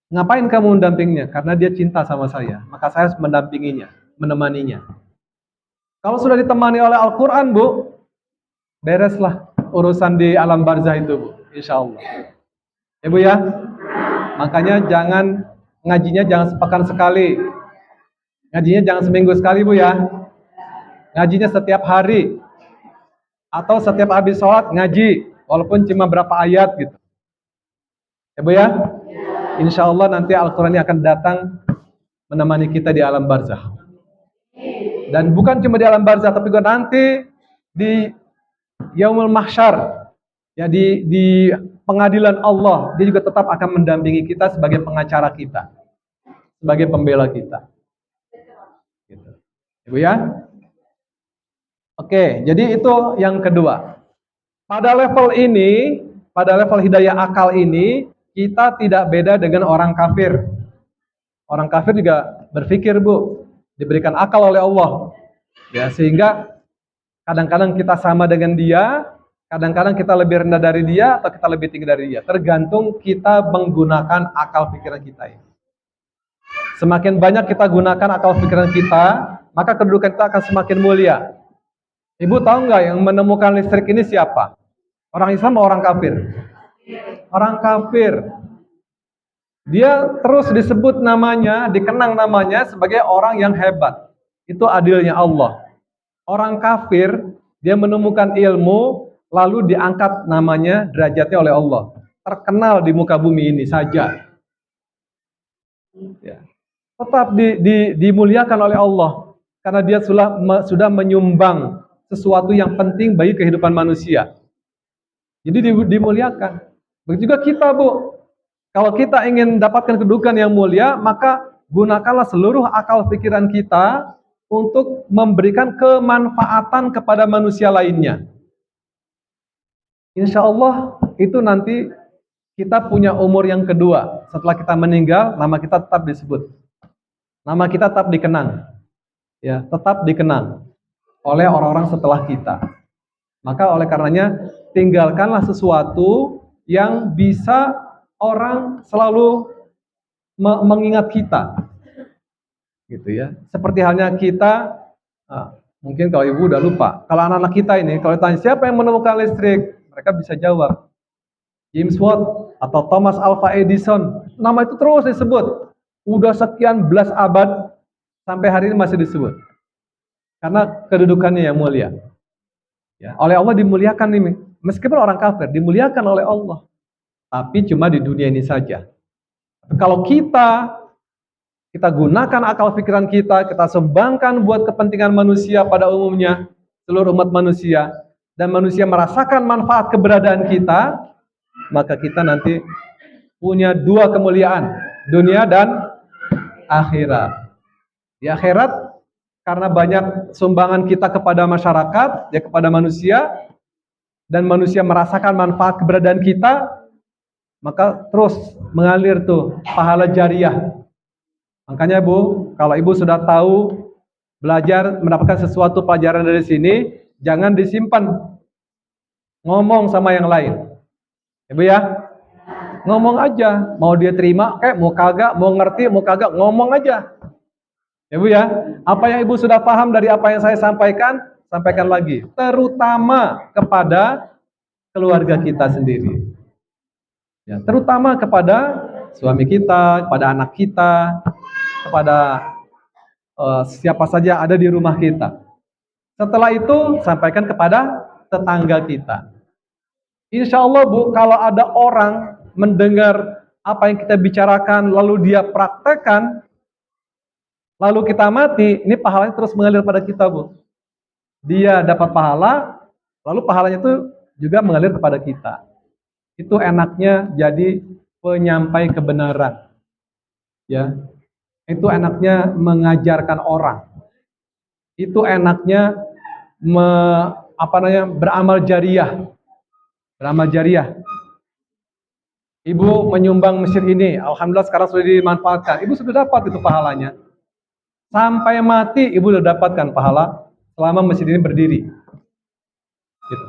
Ngapain kamu mendampinginya? Karena dia cinta sama saya, maka saya harus mendampinginya, menemaninya. Kalau sudah ditemani oleh Al-Quran Bu, bereslah urusan di alam barzah itu Bu, insya Allah. Ya Bu ya. Makanya ngajinya jangan sepekan sekali. Ngajinya jangan seminggu sekali Bu ya. Ngajinya setiap hari. Atau setiap habis sholat ngaji. Walaupun cuma berapa ayat gitu. Ya Bu ya. Insya Allah nanti Al-Quran akan datang menemani kita di alam barzah. Dan bukan cuma di alam barzah, tapi juga nanti di Yaumul Mahsyar. Ya, di pengadilan Allah, dia juga tetap akan mendampingi kita sebagai pengacara kita, sebagai pembela kita. Gitu. Ibu ya? Oke, jadi itu yang kedua. Pada level ini, pada level hidayah akal ini, kita tidak beda dengan orang kafir. Orang kafir juga berpikir, Bu, diberikan akal oleh Allah. Ya, sehingga kadang-kadang kita sama dengan dia, kadang-kadang kita lebih rendah dari dia atau kita lebih tinggi dari dia. Tergantung kita menggunakan akal pikiran kita ini. Semakin banyak kita gunakan akal pikiran kita, maka kedudukan kita akan semakin mulia. Ibu tahu nggak yang menemukan listrik ini siapa? Orang Islam atau orang kafir? Orang kafir. Dia terus disebut namanya, dikenang namanya sebagai orang yang hebat. Itu adilnya Allah. Orang kafir, dia menemukan ilmu, lalu diangkat namanya, derajatnya oleh Allah. Terkenal di muka bumi ini saja. Ya. Tetap dimuliakan oleh Allah. Karena dia sudah menyumbang sesuatu yang penting bagi kehidupan manusia. Jadi dimuliakan. Begitu juga kita, Bu. Kalau kita ingin dapatkan kedudukan yang mulia, maka gunakanlah seluruh akal pikiran kita untuk memberikan kemanfaatan kepada manusia lainnya. Insya Allah itu nanti kita punya umur yang kedua. Setelah kita meninggal, nama kita tetap disebut. Nama kita tetap dikenang. Ya, tetap dikenang oleh orang-orang setelah kita. Maka oleh karenanya, tinggalkanlah sesuatu yang bisa orang selalu mengingat kita. Gitu ya. Seperti halnya kita, mungkin kalau ibu udah lupa, kalau anak-anak kita ini, kalau ditanya siapa yang menemukan listrik, mereka bisa jawab James Watt atau Thomas Alva Edison. Nama itu terus disebut. Udah sekian belas abad sampai hari ini masih disebut. Karena kedudukannya yang mulia. Ya, oleh Allah dimuliakan ini. Meskipun orang kafir dimuliakan oleh Allah. Tapi cuma di dunia ini saja. Kalau kita gunakan akal pikiran kita sumbangkan buat kepentingan manusia pada umumnya, seluruh umat manusia, dan manusia merasakan manfaat keberadaan kita, maka kita nanti punya dua kemuliaan, dunia dan akhirat. Di akhirat, karena banyak sumbangan kita kepada masyarakat, ya kepada manusia, dan manusia merasakan manfaat keberadaan kita, maka terus mengalir tuh pahala jariah. Makanya Bu, kalau Ibu sudah tahu belajar mendapatkan sesuatu pelajaran dari sini, jangan disimpan. Ngomong sama yang lain. Ibu ya, ngomong aja. Mau dia terima, mau kagak, mau ngerti, mau kagak, ngomong aja. Ibu ya, apa yang Ibu sudah paham dari apa yang saya sampaikan, sampaikan lagi. Terutama kepada keluarga kita sendiri. Ya, terutama kepada suami kita, kepada anak kita, kepada siapa saja ada di rumah kita. Setelah itu sampaikan kepada tetangga kita. Insya Allah Bu, kalau ada orang mendengar apa yang kita bicarakan lalu dia praktekkan, lalu kita mati, ini pahalanya terus mengalir pada kita Bu. Dia dapat pahala, lalu pahalanya itu juga mengalir kepada kita. Itu enaknya jadi penyampai kebenaran. Ya. Itu enaknya mengajarkan orang. Itu enaknya beramal jariah. Beramal jariah. Ibu menyumbang masjid ini, alhamdulillah sekarang sudah dimanfaatkan. Ibu sudah dapat itu pahalanya. Sampai mati ibu sudah dapatkan pahala selama masjid ini berdiri. Gitu.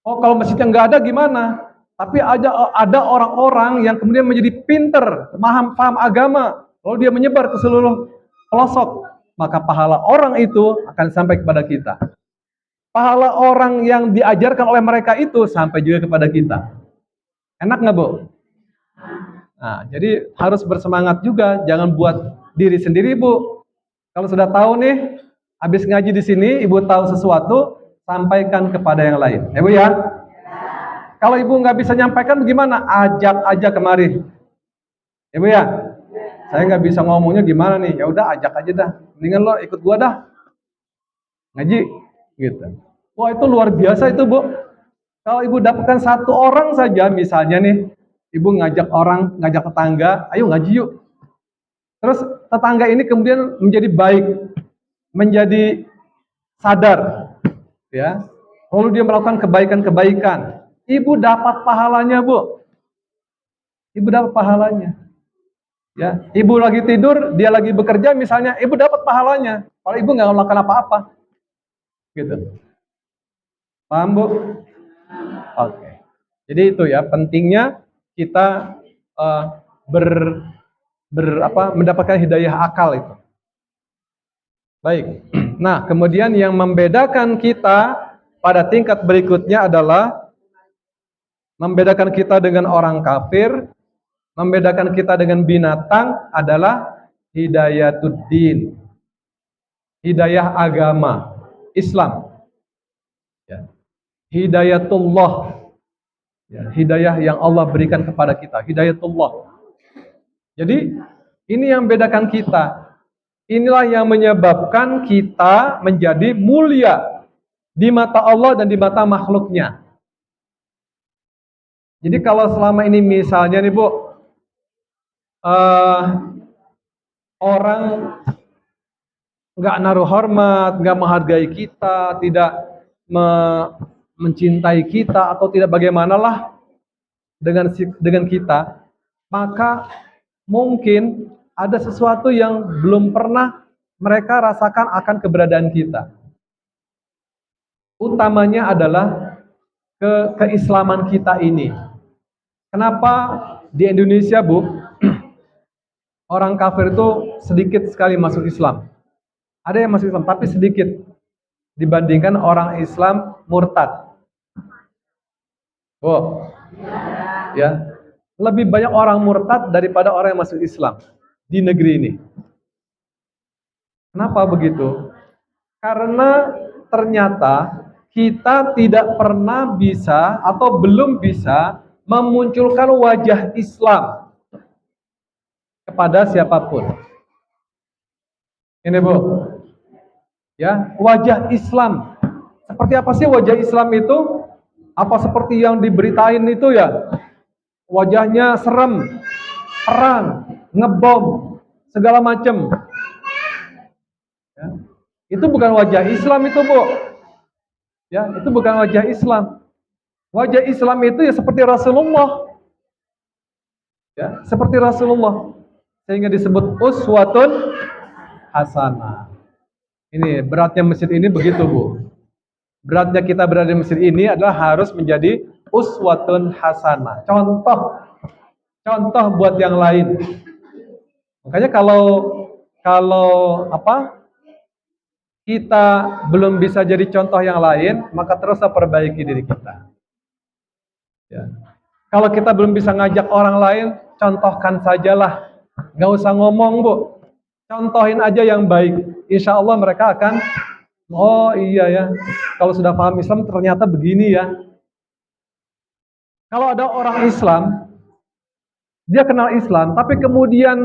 Oh, kalau masjidnya nggak ada gimana? Tapi ada orang-orang yang kemudian menjadi pinter, paham agama, lalu dia menyebar ke seluruh pelosok, maka pahala orang itu akan sampai kepada kita. Pahala orang yang diajarkan oleh mereka itu sampai juga kepada kita. Enak nggak, Bu? Nah, jadi harus bersemangat juga, jangan buat diri sendiri, Bu. Kalau sudah tahu nih, habis ngaji di sini, Ibu tahu sesuatu, sampaikan kepada yang lain. Ya, Bu ya? Kalau Ibu nggak bisa nyampaikan gimana? Ajak aja kemari. Ya, Bu ya? Saya nggak bisa ngomongnya gimana nih? Ya udah ajak aja dah. Mendingan lo ikut gua dah. Ngaji gitu. Wah, itu luar biasa itu, Bu. Kalau Ibu dapatkan satu orang saja misalnya nih, Ibu ngajak orang, ngajak tetangga, ayo ngaji yuk. Terus tetangga ini kemudian menjadi baik, menjadi sadar, ya. Lalu dia melakukan kebaikan-kebaikan. Ibu dapat pahalanya, Bu. Ibu dapat pahalanya. Ya, ibu lagi tidur, dia lagi bekerja misalnya, ibu dapat pahalanya. Kalau ibu nggak melakukan apa-apa, gitu. Paham, Bu? Oke. Jadi itu ya pentingnya kita ber, mendapatkan hidayah akal itu. Baik. Nah, kemudian yang membedakan kita pada tingkat berikutnya adalah membedakan kita dengan orang kafir, membedakan kita dengan binatang adalah hidayatuddin. Hidayah agama Islam. Ya. Hidayatullah. Ya, hidayah yang Allah berikan kepada kita, hidayatullah. Jadi ini yang membedakan kita. Inilah yang menyebabkan kita menjadi mulia di mata Allah dan di mata makhluknya. Jadi kalau selama ini misalnya nih, Bu, orang nggak naruh hormat, nggak menghargai kita, tidak mencintai kita atau tidak bagaimanalah dengan kita, maka mungkin ada sesuatu yang belum pernah mereka rasakan akan keberadaan kita. Utamanya adalah keislaman kita ini. Kenapa di Indonesia, Bu, orang kafir itu sedikit sekali masuk Islam? Ada yang masuk Islam, tapi sedikit dibandingkan orang Islam murtad. Oh, ya, lebih banyak orang murtad daripada orang yang masuk Islam di negeri ini. Kenapa begitu? Karena ternyata kita tidak pernah bisa atau belum bisa memunculkan wajah Islam kepada siapapun. Ini, Bu, ya, wajah Islam. Seperti apa sih wajah Islam itu? Apa seperti yang diberitain itu ya? Wajahnya serem, perang, ngebom, segala macam. Ya. Itu bukan wajah Islam itu, Bu. Ya, itu bukan wajah Islam. Wajah Islam itu ya seperti Rasulullah. Ya, seperti Rasulullah. Sehingga disebut uswatun hasanah. Ini beratnya masjid ini begitu, Bu. Beratnya kita berada di masjid ini adalah harus menjadi uswatun hasanah. Contoh buat yang lain. Makanya kalau kita belum bisa jadi contoh yang lain, maka teruslah perbaiki diri kita. Ya. Kalau kita belum bisa ngajak orang lain, contohkan sajalah. Gak usah ngomong, Bu. Contohin aja yang baik. Insya Allah mereka akan, oh iya ya, kalau sudah paham Islam ternyata begini ya. Kalau ada orang Islam, dia kenal Islam, tapi kemudian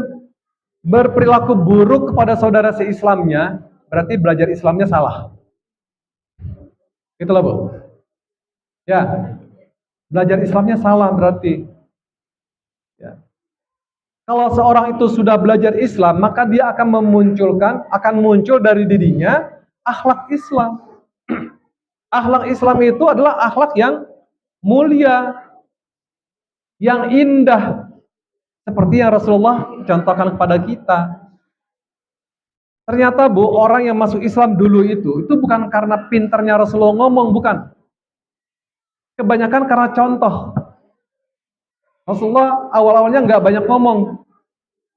berperilaku buruk kepada saudara se-Islamnya, berarti belajar Islamnya salah. Itulah, Bu. Ya, belajar Islamnya salah berarti. Ya. Kalau seorang itu sudah belajar Islam, maka dia akan muncul dari dirinya akhlak Islam. Akhlak Islam itu adalah akhlak yang mulia, yang indah, seperti yang Rasulullah contohkan kepada kita. Ternyata, Bu, orang yang masuk Islam dulu itu bukan karena pinternya Rasulullah ngomong, bukan. Kebanyakan karena contoh. Rasulullah awal-awalnya nggak banyak ngomong,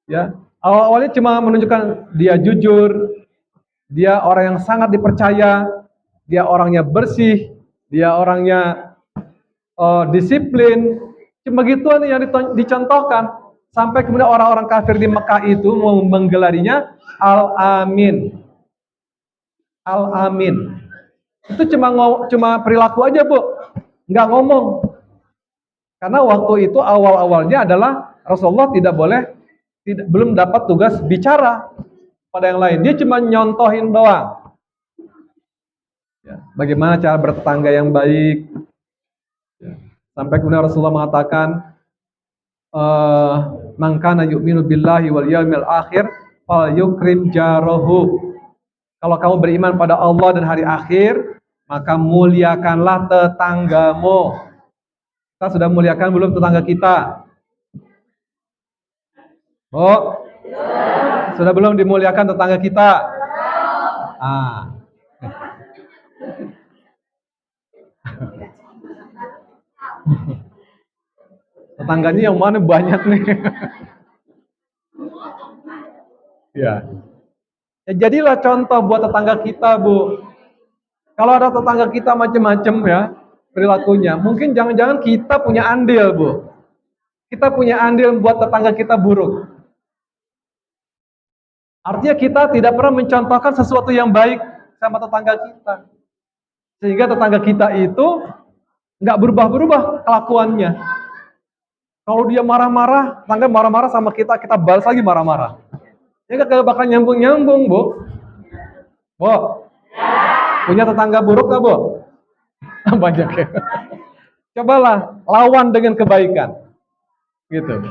ya. Awal-awalnya cuma menunjukkan dia jujur, dia orang yang sangat dipercaya, dia orangnya bersih, dia orangnya disiplin, Cuma gituan yang dicontohkan. Sampai kemudian orang-orang kafir di Mekah itu mau menggelarinya Al-Amin. Al-Amin. Itu cuma perilaku aja, Bu. Nggak ngomong. Karena waktu itu awal-awalnya adalah Rasulullah belum dapat tugas bicara pada yang lain. Dia cuma nyontohin doang. Ya, bagaimana cara bertetangga yang baik. Ya. Sampai kemudian Rasulullah mengatakan, man kana yu'minu billahi wal yawmil akhir falyukrim jarahu. Kalau kamu beriman pada Allah dan hari akhir, maka muliakanlah tetanggamu. Kita sudah muliakan belum tetangga kita? Oh, sudah belum dimuliakan tetangga kita? Ah. Tetangganya yang mana banyak nih? Ya. Ya, jadilah contoh buat tetangga kita, Bu. Kalau ada tetangga kita macam-macam ya perilakunya, mungkin jangan-jangan kita punya andil, Bu. Kita punya andil buat tetangga kita buruk. Artinya kita tidak pernah mencontohkan sesuatu yang baik sama tetangga kita. Sehingga tetangga kita itu nggak berubah-berubah kelakuannya. Kalau dia marah-marah, tetangga marah-marah sama kita, kita balas lagi marah-marah. Ya nggak bakal nyambung-nyambung, Bu. Bu, punya tetangga buruk nggak, Bu? Banyak ya. Cobalah lawan dengan kebaikan. Gitu.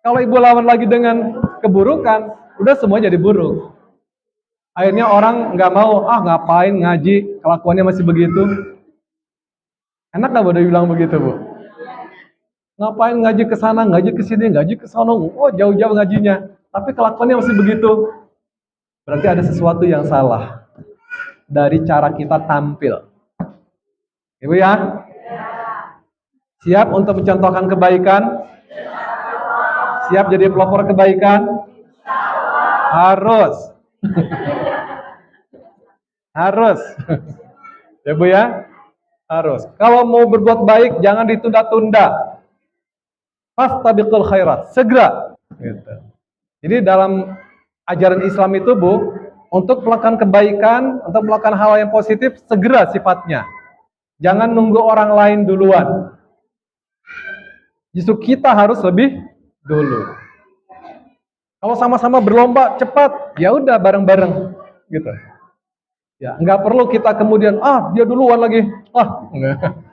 Kalau ibu lawan lagi dengan keburukan, udah semua jadi buruk. Akhirnya orang nggak mau, ngapain ngaji, kelakuannya masih begitu. Enak nggak udah bilang begitu, Bu? Ngapain ngaji ke sana, ngaji ke sini, ngaji ke sana, jauh-jauh ngajinya. Tapi kelakuannya masih begitu. Berarti ada sesuatu yang salah dari cara kita tampil. Ibu ya? Siap untuk mencontohkan kebaikan? Siap jadi pelopor kebaikan? Harus. Harus. Ya Bu ya? Harus. Kalau mau berbuat baik, jangan ditunda-tunda. Fastabiqul khairat. Segera. Gitu. Jadi dalam ajaran Islam itu, Bu, untuk melakukan kebaikan, untuk melakukan hal yang positif, segera sifatnya. Jangan nunggu orang lain duluan. Justru kita harus lebih dulu. Kalau sama-sama berlomba cepat, ya udah bareng-bareng gitu. Ya, nggak perlu kita kemudian dia duluan lagi.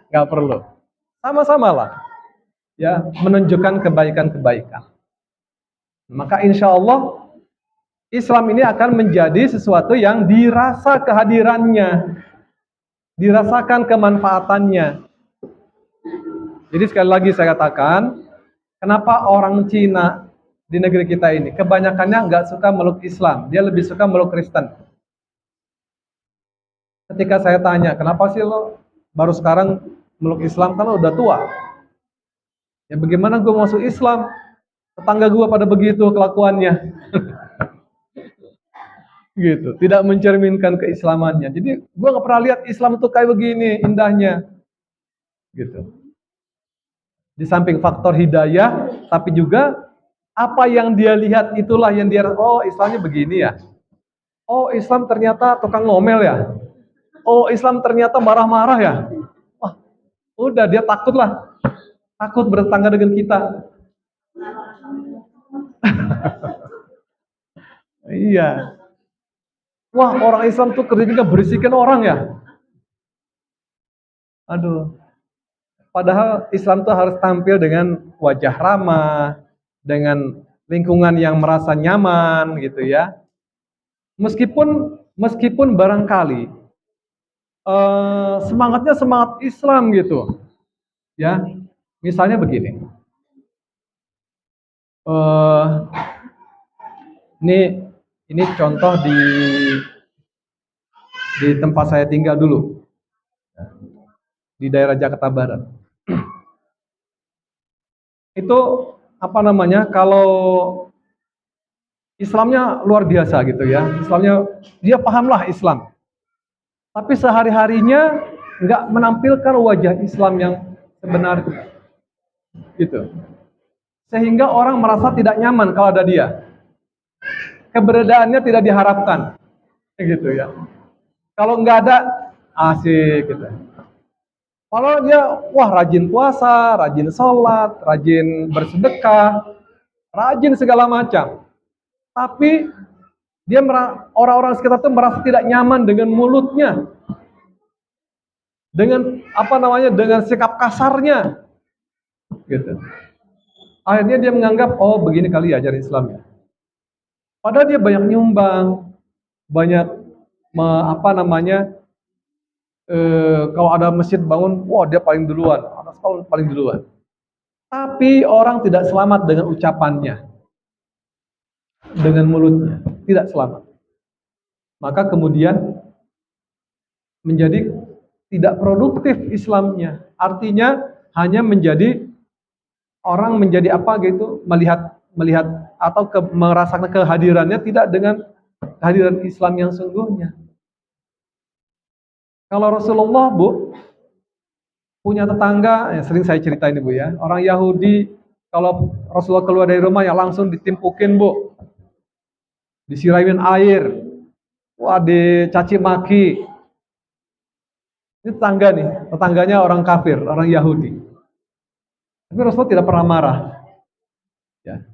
Nggak perlu. Sama-sama lah. Ya, menunjukkan kebaikan-kebaikan. Maka insya Allah Islam ini akan menjadi sesuatu yang dirasa kehadirannya, dirasakan kemanfaatannya. Jadi sekali lagi saya katakan, kenapa orang Cina di negeri kita ini kebanyakannya nggak suka meluk Islam, dia lebih suka meluk Kristen. Ketika saya tanya, kenapa sih lo baru sekarang meluk Islam, kan lo udah tua? Ya bagaimana gue masuk Islam? Tetangga gue pada begitu kelakuannya. Gitu, tidak mencerminkan keislamannya. Jadi gue nggak pernah lihat Islam tuh kayak begini indahnya. Gitu. Di samping faktor hidayah, tapi juga apa yang dia lihat itulah yang dia, Islamnya begini ya. Oh, Islam ternyata tukang ngomel ya. Oh, Islam ternyata marah-marah ya. Wah, udah dia takutlah. Takut bertetangga dengan kita. Iya. Wah, orang Islam tuh kerjanya berisikan orang ya. Aduh. Padahal Islam tuh harus tampil dengan wajah ramah, dengan lingkungan yang merasa nyaman gitu ya. Meskipun barangkali semangatnya semangat Islam gitu. Ya. Misalnya begini. Ini contoh di tempat saya tinggal dulu. Di daerah Jakarta Barat. Itu kalau Islamnya luar biasa gitu ya. Islamnya, dia pahamlah Islam. Tapi sehari-harinya nggak menampilkan wajah Islam yang sebenarnya. Gitu. Sehingga orang merasa tidak nyaman kalau ada dia. Keberadaannya tidak diharapkan. Gitu ya. Kalau nggak ada, asik gitu. Kalau dia, wah rajin puasa, rajin sholat, rajin bersedekah, rajin segala macam. Tapi dia orang-orang sekitar itu merasa tidak nyaman dengan mulutnya, dengan dengan sikap kasarnya, gitu. Akhirnya dia menganggap, oh begini kali ya ajaran Islam ya. Padahal dia banyak nyumbang, banyak kalau ada masjid bangun, wah dia paling duluan, ada sekolah paling duluan. Tapi orang tidak selamat dengan ucapannya, dengan mulutnya, tidak selamat. Maka kemudian menjadi tidak produktif Islamnya. Artinya hanya menjadi orang menjadi apa gitu, melihat atau merasakan kehadirannya tidak dengan kehadiran Islam yang sungguhnya. Kalau Rasulullah, Bu, punya tetangga, ya sering saya ceritain Bu ya, orang Yahudi, kalau Rasulullah keluar dari rumah ya langsung ditimpukin Bu, disiramin air, wah dicaci maki. Ini tetangga nih, tetangganya orang kafir, orang Yahudi. Tapi Rasulullah tidak pernah marah. Ya.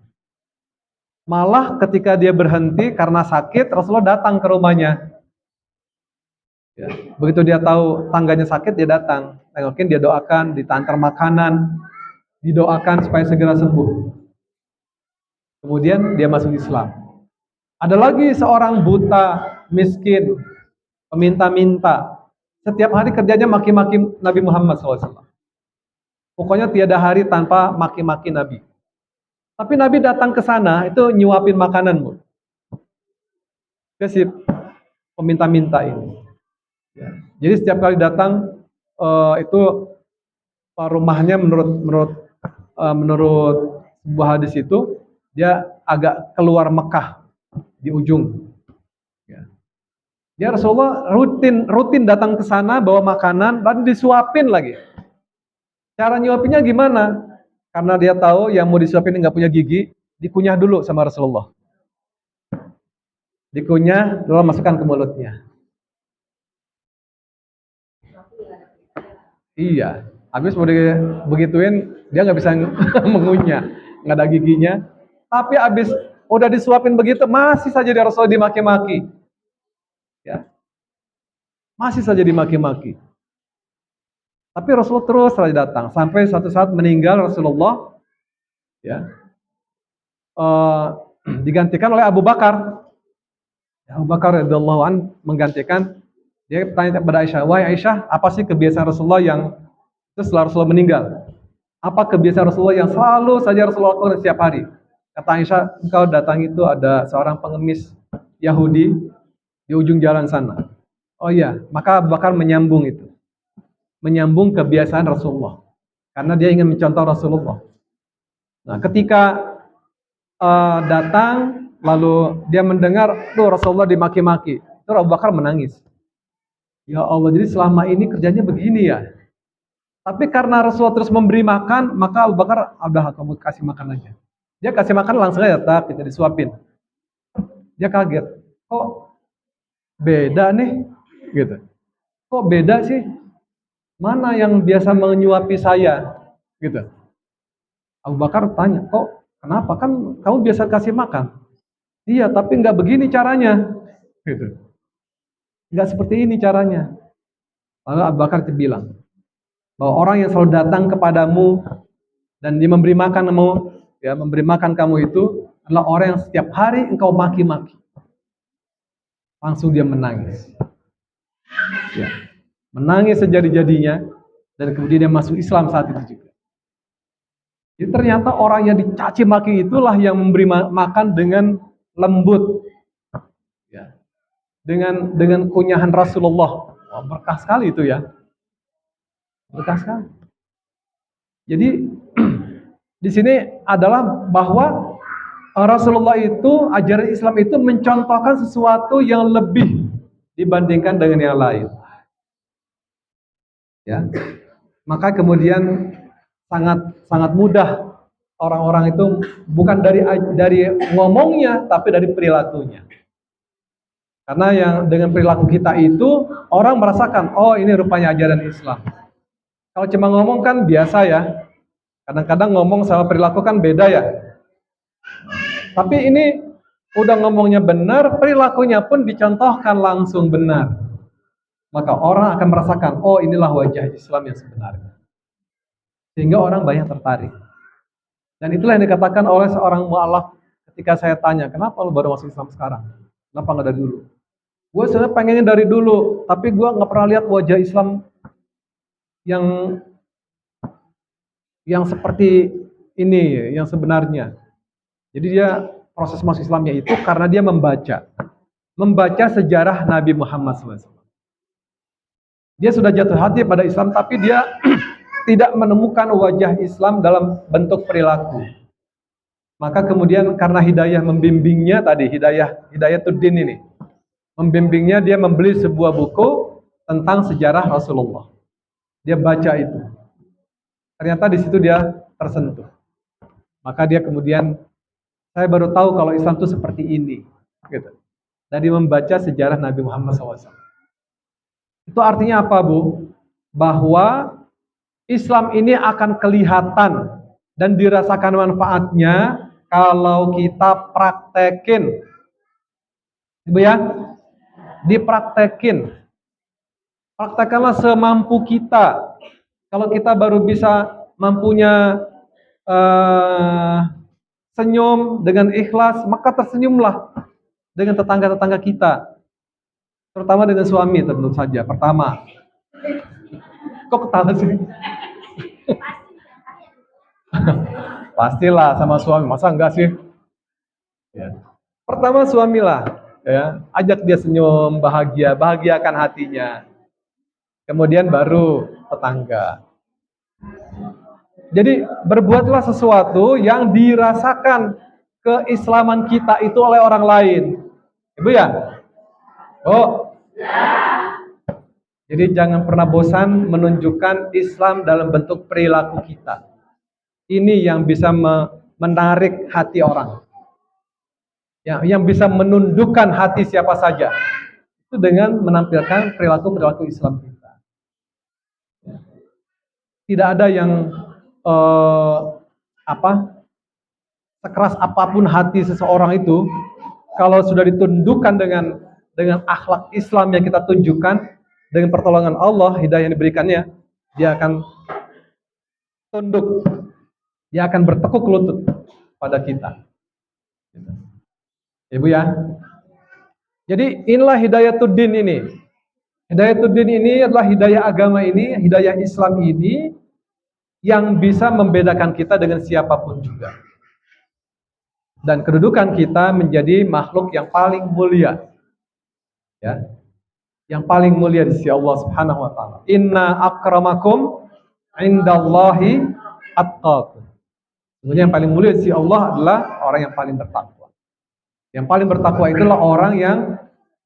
Malah ketika dia berhenti karena sakit, Rasulullah datang ke rumahnya. Ya. Begitu dia tahu tangganya sakit, dia datang. Tengokin, dia doakan, ditantar makanan, didoakan supaya segera sembuh. Kemudian dia masuk Islam. Ada lagi seorang buta, miskin, peminta-minta. Setiap hari kerjanya maki-maki Nabi Muhammad SAW. Pokoknya tiada hari tanpa maki-maki Nabi. Tapi Nabi datang ke sana, itu nyuapin makanan, Bu. Ke si peminta-minta ini. Ya. Jadi setiap kali datang itu rumahnya menurut sebuah hadis itu dia agak keluar Mekah di ujung. Ya. Dia Rasulullah rutin datang ke sana bawa makanan dan disuapin lagi. Cara nyuapinnya gimana? Karena dia tahu yang mau disuapin nggak punya gigi, dikunyah dulu sama Rasulullah. Dikunyah, lalu masukkan ke mulutnya. Iya, habis mau begituin dia nggak bisa mengunyah, nggak ada giginya. Tapi habis udah disuapin begitu masih saja dia Rasul dimaki-maki, ya, masih saja dimaki-maki. Tapi Rasul terus saja datang sampai suatu saat meninggal Rasulullah, ya, digantikan oleh Abu Bakar. Abu Bakar radhiyallahu an menggantikan. Dia tanya kepada Aisyah, wahai Aisyah, apa sih kebiasaan Rasulullah yang setelah Rasulullah meninggal? Apa kebiasaan Rasulullah yang selalu saja Rasulullah lakukan setiap hari? Kata Aisyah, engkau datang itu ada seorang pengemis Yahudi di ujung jalan sana. Oh iya, maka Abu Bakar menyambung itu. Menyambung kebiasaan Rasulullah. Karena dia ingin mencontoh Rasulullah. Nah, ketika datang, lalu dia mendengar, tuh Rasulullah dimaki-maki. Itu Abu Bakar menangis. Ya Allah, jadi selama ini kerjanya begini ya. Tapi karena Rasulullah terus memberi makan, maka Abu Bakar, udah kamu kasih makan aja. Dia kasih makan langsung aja, tak, kita disuapin. Dia kaget, kok beda nih, gitu. Kok beda sih? Mana yang biasa menyuapi saya, gitu. Abu Bakar tanya, kok kenapa? Kan kamu biasa kasih makan. Iya, tapi nggak begini caranya, gitu. Nggak seperti ini caranya. Lalu Abu Bakar bilang bahwa orang yang selalu datang kepadamu dan dia memberi makan kamu, ya memberi makan kamu itu adalah orang yang setiap hari engkau maki-maki. Langsung dia menangis, ya, menangis sejadi-jadinya dan kemudian dia masuk Islam saat itu juga. Jadi ternyata orang yang dicaci maki itulah yang memberi makan dengan lembut, ya, dengan kunyahan Rasulullah. Wah, berkah sekali itu ya. Berkah sekali. Jadi di sini adalah bahwa Rasulullah itu, ajaran Islam itu mencontohkan sesuatu yang lebih dibandingkan dengan yang lain. Ya. Maka kemudian sangat mudah orang-orang itu bukan dari ngomongnya tapi dari perilakunya. Karena yang dengan perilaku kita itu orang merasakan, oh ini rupanya ajaran Islam. Kalau cuma ngomong kan biasa ya. Kadang-kadang ngomong sama perilaku kan beda ya. Tapi ini udah ngomongnya benar, perilakunya pun dicontohkan langsung benar. Maka orang akan merasakan, oh inilah wajah Islam yang sebenarnya. Sehingga orang banyak tertarik. Dan itulah yang dikatakan oleh seorang mu'alaf ketika saya tanya, kenapa lu baru masuk Islam sekarang? Kenapa nggak dari dulu? Gue sebenarnya pengennya dari dulu, tapi gue nggak pernah lihat wajah Islam yang seperti ini, yang sebenarnya. Jadi dia proses masuk Islamnya itu karena dia membaca sejarah Nabi Muhammad SAW. Dia sudah jatuh hati pada Islam, tapi dia tidak menemukan wajah Islam dalam bentuk perilaku. Maka kemudian karena hidayah membimbingnya tadi, Hidayatuddin ini, membimbingnya, dia membeli sebuah buku tentang sejarah Rasulullah. Dia baca itu. Ternyata di situ dia tersentuh. Maka dia kemudian, saya baru tahu kalau Islam itu seperti ini. Gitu. Dari membaca sejarah Nabi Muhammad SAW. Itu artinya apa, Bu? Bahwa Islam ini akan kelihatan dan dirasakan manfaatnya kalau kita praktekin. Ibu ya? Dipraktekin. Praktekkanlah semampu kita. Kalau kita baru bisa mampunya senyum dengan ikhlas, maka tersenyumlah dengan tetangga-tetangga kita. Terutama dengan suami tentu saja. Pertama. Kok ketawa sih? Pastilah sama suami, masa enggak sih? Ya. Pertama suamilah. Ya, ajak dia senyum, bahagiakan hatinya. Kemudian baru tetangga. Jadi berbuatlah sesuatu yang dirasakan keislaman kita itu oleh orang lain. Ibu ya? Oh. Jadi jangan pernah bosan menunjukkan Islam dalam bentuk perilaku kita. Ini yang bisa menarik hati orang. Ya, yang bisa menundukkan hati siapa saja. Itu dengan menampilkan perilaku Islam kita. Tidak ada yang sekeras apapun hati seseorang itu, kalau sudah ditundukkan dengan akhlak Islam yang kita tunjukkan, dengan pertolongan Allah, hidayah yang diberikannya, dia akan tunduk, dia akan bertekuk lutut pada kita. Ibu ya. Jadi inilah Hidayatuddin ini. Hidayatuddin ini adalah hidayah agama ini, hidayah Islam ini yang bisa membedakan kita dengan siapapun juga. Dan kedudukan kita menjadi makhluk yang paling mulia. Ya. Yang paling mulia di sisi Allah Subhanahu wa taala. Inna akramakum indallahi atqakum. Sebenarnya yang paling mulia di sisi Allah adalah orang yang paling bertakwa. Yang paling bertakwa itulah orang yang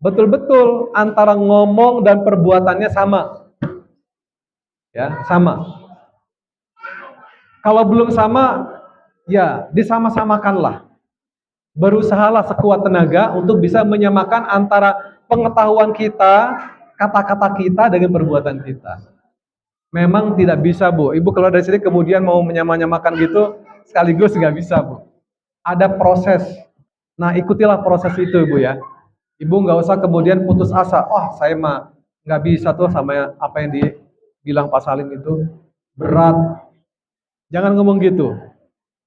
betul-betul antara ngomong dan perbuatannya sama. Ya, sama. Kalau belum sama, ya disama-samakanlah. Berusahalah sekuat tenaga untuk bisa menyamakan antara pengetahuan kita, kata-kata kita dengan perbuatan kita. Memang tidak bisa, Bu. Ibu keluar dari sini kemudian mau menyamakan gitu, sekaligus nggak bisa, Bu. Ada proses. Nah, ikutilah proses itu, Bu ya. Ibu nggak usah kemudian putus asa. Oh, saya mah nggak bisa tuh sama apa yang dibilang Pak Salim itu. Berat. Jangan ngomong gitu.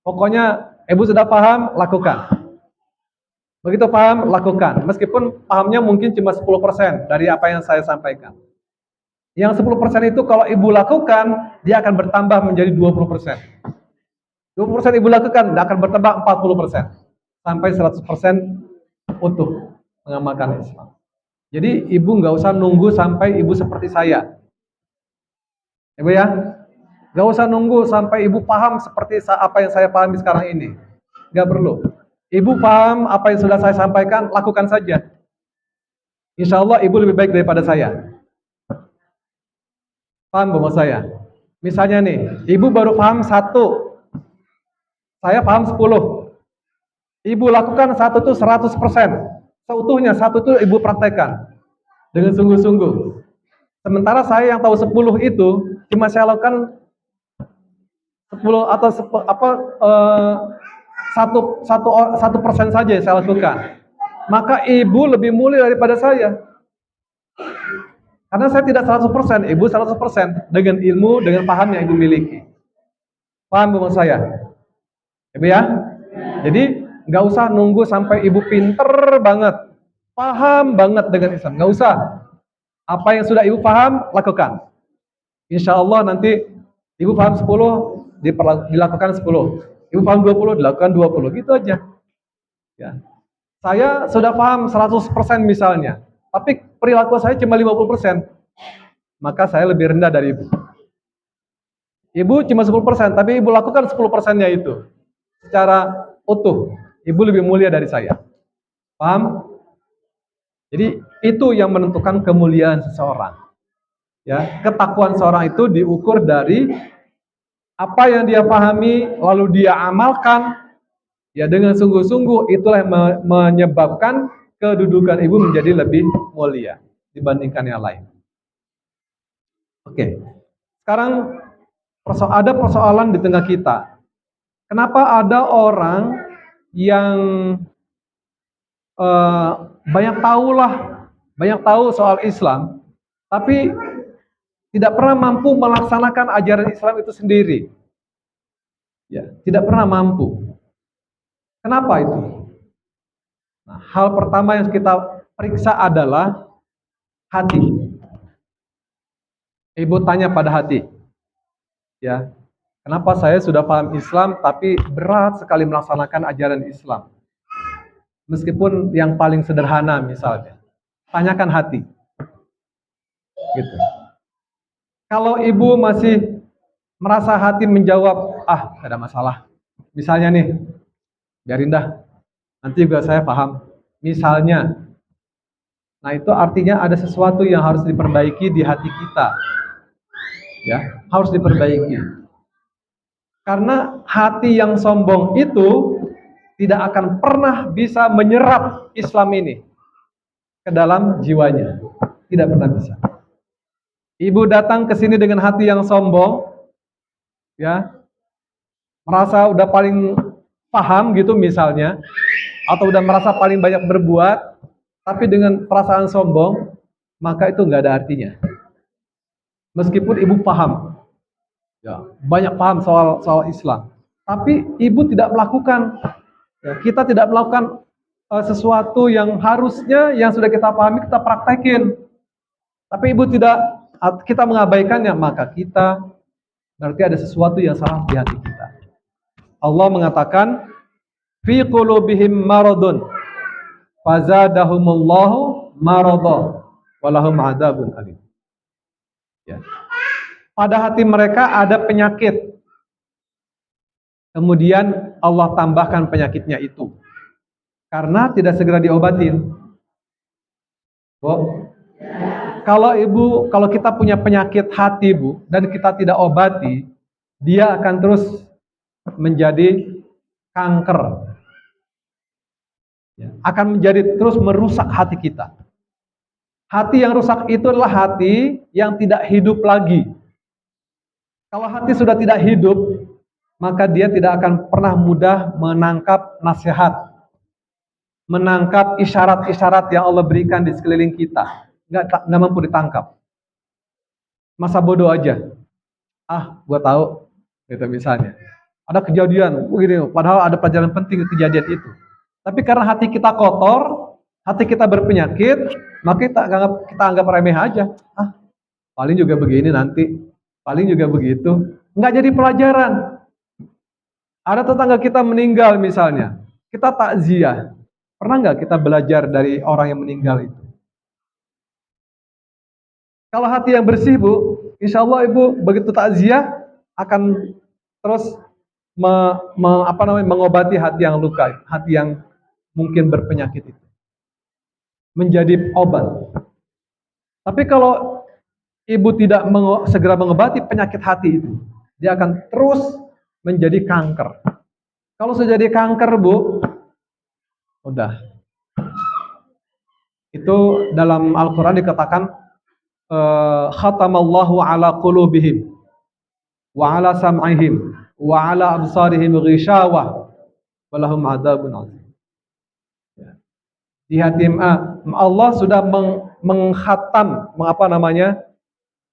Pokoknya, Ibu sudah paham, lakukan. Begitu paham, lakukan. Meskipun pahamnya mungkin cuma 10% dari apa yang saya sampaikan. Yang 10% itu kalau Ibu lakukan, dia akan bertambah menjadi 20%. 20% Ibu lakukan, dia akan bertambah 40%. Sampai 100% utuh mengamalkan Islam. Jadi Ibu nggak usah nunggu sampai Ibu seperti saya. Ibu ya, nggak usah nunggu sampai Ibu paham seperti apa yang saya pahami sekarang ini. Nggak perlu. Ibu paham apa yang sudah saya sampaikan, lakukan saja. Insya Allah Ibu lebih baik daripada saya. Paham Bu saya? Misalnya nih, ibu baru paham satu, saya paham 10. Ibu lakukan satu itu 100%. Seutuhnya satu itu ibu praktekkan dengan sungguh-sungguh. Sementara saya yang tahu 10 itu cuma saya lakukan 10 atau satu persen saja yang saya lakukan. Maka ibu lebih mulia daripada saya. Karena saya tidak 100%, ibu 100% dengan ilmu, dengan paham yang ibu miliki. Paham maksud saya? Ibu ya? Jadi nggak usah nunggu sampai ibu pinter banget, paham banget dengan Islam. Nggak usah. Apa yang sudah ibu paham, lakukan. Insya Allah nanti ibu paham 10, dilakukan 10. Ibu paham 20, dilakukan 20. Gitu aja. Ya. Saya sudah paham 100% misalnya, tapi perilaku saya cuma 50%. Maka saya lebih rendah dari ibu. Ibu cuma 10%, tapi ibu lakukan 10%-nya itu secara utuh. Ibu lebih mulia dari saya. Paham? Jadi itu yang menentukan kemuliaan seseorang. Ya, ketakwaan seorang itu diukur dari apa yang dia pahami lalu dia amalkan ya dengan sungguh-sungguh. Itulah yang menyebabkan kedudukan ibu menjadi lebih mulia dibandingkan yang lain. Oke. Sekarang ada persoalan di tengah kita. Kenapa ada orang yang banyak tahu soal Islam, tapi tidak pernah mampu melaksanakan ajaran Islam itu sendiri. Ya, tidak pernah mampu. Kenapa itu? Nah, hal pertama yang kita periksa adalah hati. Ibu tanya pada hati. Ya, kenapa saya sudah paham Islam tapi berat sekali melaksanakan ajaran Islam? Meskipun yang paling sederhana misalnya. Tanyakan hati. Gitu. Kalau ibu masih merasa hati menjawab, gak ada masalah. Misalnya nih, biarin dah, nanti juga saya paham. Misalnya, nah itu artinya ada sesuatu yang harus diperbaiki di hati kita. Ya, harus diperbaiki. Karena hati yang sombong itu tidak akan pernah bisa menyerap Islam ini ke dalam jiwanya. Tidak pernah bisa. Ibu datang ke sini dengan hati yang sombong, ya, merasa udah paling paham gitu misalnya, atau udah merasa paling banyak berbuat, tapi dengan perasaan sombong, maka itu nggak ada artinya. Meskipun ibu paham, ya, banyak paham soal Islam, tapi ibu tidak melakukan, ya, kita tidak melakukan sesuatu yang harusnya yang sudah kita pahami kita praktekin, tapi ibu tidak, kita mengabaikannya, maka kita berarti ada sesuatu yang salah di hati kita. Allah mengatakan, fi qulubihim maradun fazadahumullahu marada walahum adzabun alim. Ya. Pada hati mereka ada penyakit. Kemudian Allah tambahkan penyakitnya itu. Karena tidak segera diobatin. Kalau kita punya penyakit hati, Bu, dan kita tidak obati, dia akan terus menjadi kanker. Ya, akan menjadi terus merusak hati kita. Hati yang rusak itu adalah hati yang tidak hidup lagi. Kalau hati sudah tidak hidup, maka dia tidak akan pernah mudah menangkap nasihat, menangkap isyarat-isyarat yang Allah berikan di sekeliling kita. Nggak mampu ditangkap. Masa bodoh aja. Gua tahu, gitu misalnya. Ada kejadian, begini, padahal ada pelajaran penting kejadian itu. Tapi karena hati kita kotor, hati kita berpenyakit, maka kita anggap remeh aja. Paling juga begini nanti, paling juga begitu. Nggak jadi pelajaran. Ada tetangga kita meninggal misalnya, kita takziah. Pernah nggak kita belajar dari orang yang meninggal itu? Kalau hati yang bersih, Bu, insya Allah ibu begitu takziah akan terus mengobati hati yang luka, hati yang mungkin berpenyakit itu, menjadi obat. Tapi kalau ibu tidak segera mengobati penyakit hati itu, dia akan terus menjadi kanker. Kalau sudah jadi kanker, Bu, udah. Itu dalam Al-Quran dikatakan, khatamallahu ala qulubihim wa ala sam'ihim wa ala absarihim ghishawah walahum adzabun azim. Di hati Allah sudah mengkhatam,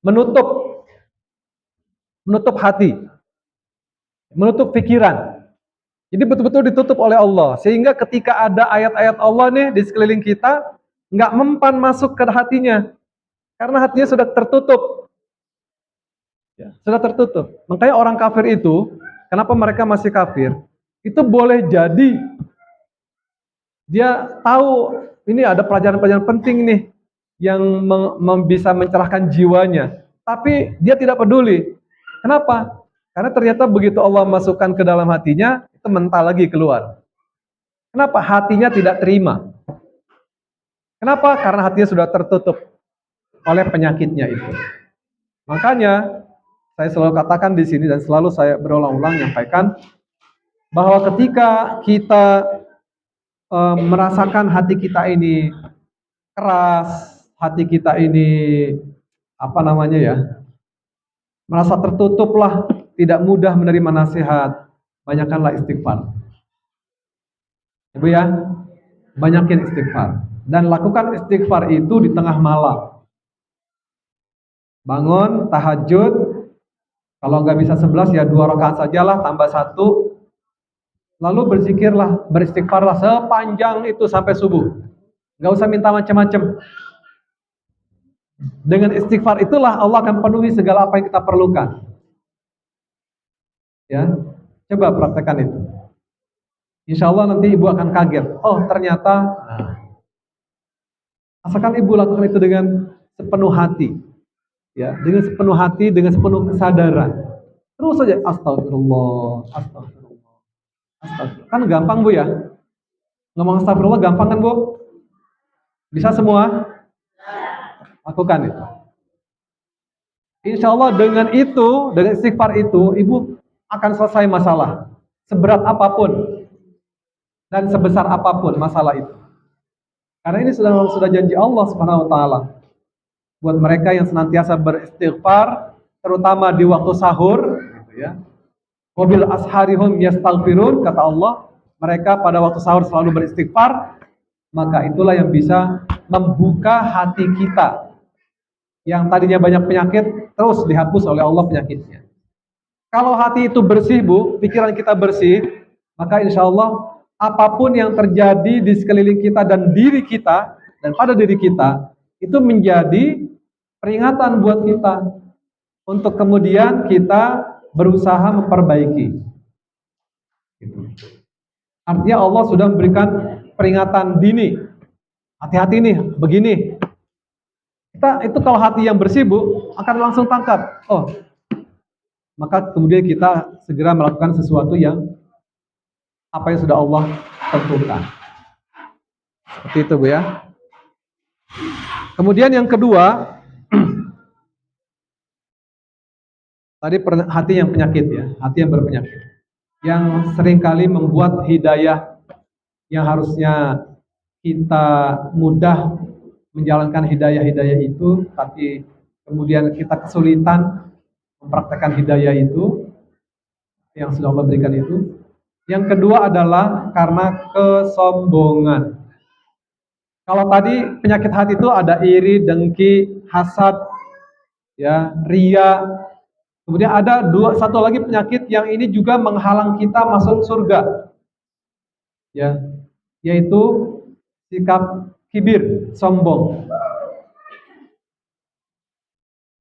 menutup hati, menutup pikiran. Jadi betul-betul ditutup oleh Allah, sehingga ketika ada ayat-ayat Allah nih di sekeliling kita, nggak mempan masuk ke hatinya, karena hatinya sudah tertutup. Ya, sudah tertutup. Makanya orang kafir itu, kenapa mereka masih kafir? Itu boleh jadi dia tahu ini ada pelajaran-pelajaran penting nih yang bisa mencerahkan jiwanya, tapi dia tidak peduli. Kenapa? Karena ternyata begitu Allah masukkan ke dalam hatinya, itu mental lagi keluar. Kenapa? Hatinya tidak terima. Kenapa? Karena hatinya sudah tertutup oleh penyakitnya itu. Makanya saya selalu katakan di sini dan selalu saya berulang-ulang menyampaikan bahwa ketika kita merasakan hati kita ini keras, hati kita ini merasa tertutup lah, tidak mudah menerima nasihat, banyakkanlah istighfar. Ibu ya, banyakin istighfar. Dan lakukan istighfar itu di tengah malam. Bangun, tahajud, kalau nggak bisa 11 ya 2 rakaat sajalah, tambah 1. Lalu berzikirlah, beristighfarlah sepanjang itu sampai subuh. Nggak usah minta macam-macam. Dengan istighfar itulah Allah akan penuhi segala apa yang kita perlukan. Ya, coba praktekkan itu. Insya Allah nanti ibu akan kaget. Oh ternyata, asalkan ibu lakukan itu dengan sepenuh hati, ya, dengan sepenuh hati, dengan sepenuh kesadaran. Terus saja astagfirullah, astagfirullah, astagfirullah. Kan gampang Bu ya, ngomong astagfirullah gampang kan Bu? Bisa semua? Lakukan itu. Insya Allah dengan itu, dengan istighfar itu, ibu akan selesai masalah. Seberat apapun dan sebesar apapun masalah itu. Karena ini sudah janji Allah Subhanahu wa taala. Buat mereka yang senantiasa beristighfar, terutama di waktu sahur, gitu ya. Wabil asharihum yastaghfirun, kata Allah, mereka pada waktu sahur selalu beristighfar, maka itulah yang bisa membuka hati kita. Yang tadinya banyak penyakit, terus dihapus oleh Allah penyakitnya. Kalau hati itu bersih Bu, pikiran kita bersih, maka insya Allah apapun yang terjadi di sekeliling kita dan diri kita, dan pada diri kita, itu menjadi peringatan buat kita untuk kemudian kita berusaha memperbaiki. Artinya Allah sudah memberikan peringatan dini. Hati-hati nih, begini. Kita itu kalau hati yang bersih Bu, akan langsung tangkap. Oh, maka kemudian kita segera melakukan sesuatu yang apa yang sudah Allah tentukan. Seperti itu Bu ya. Kemudian yang kedua, tadi hati yang penyakit ya, hati yang berpenyakit, yang seringkali membuat hidayah yang harusnya kita mudah menjalankan hidayah-hidayah itu, tapi kemudian kita kesulitan mempraktekkan hidayah itu yang sudah Allah berikan itu. Yang kedua adalah karena kesombongan. Kalau tadi penyakit hati itu ada iri, dengki, hasad, ya, ria. Kemudian ada satu lagi penyakit yang ini juga menghalang kita masuk surga, ya, yaitu sikap kibir, sombong.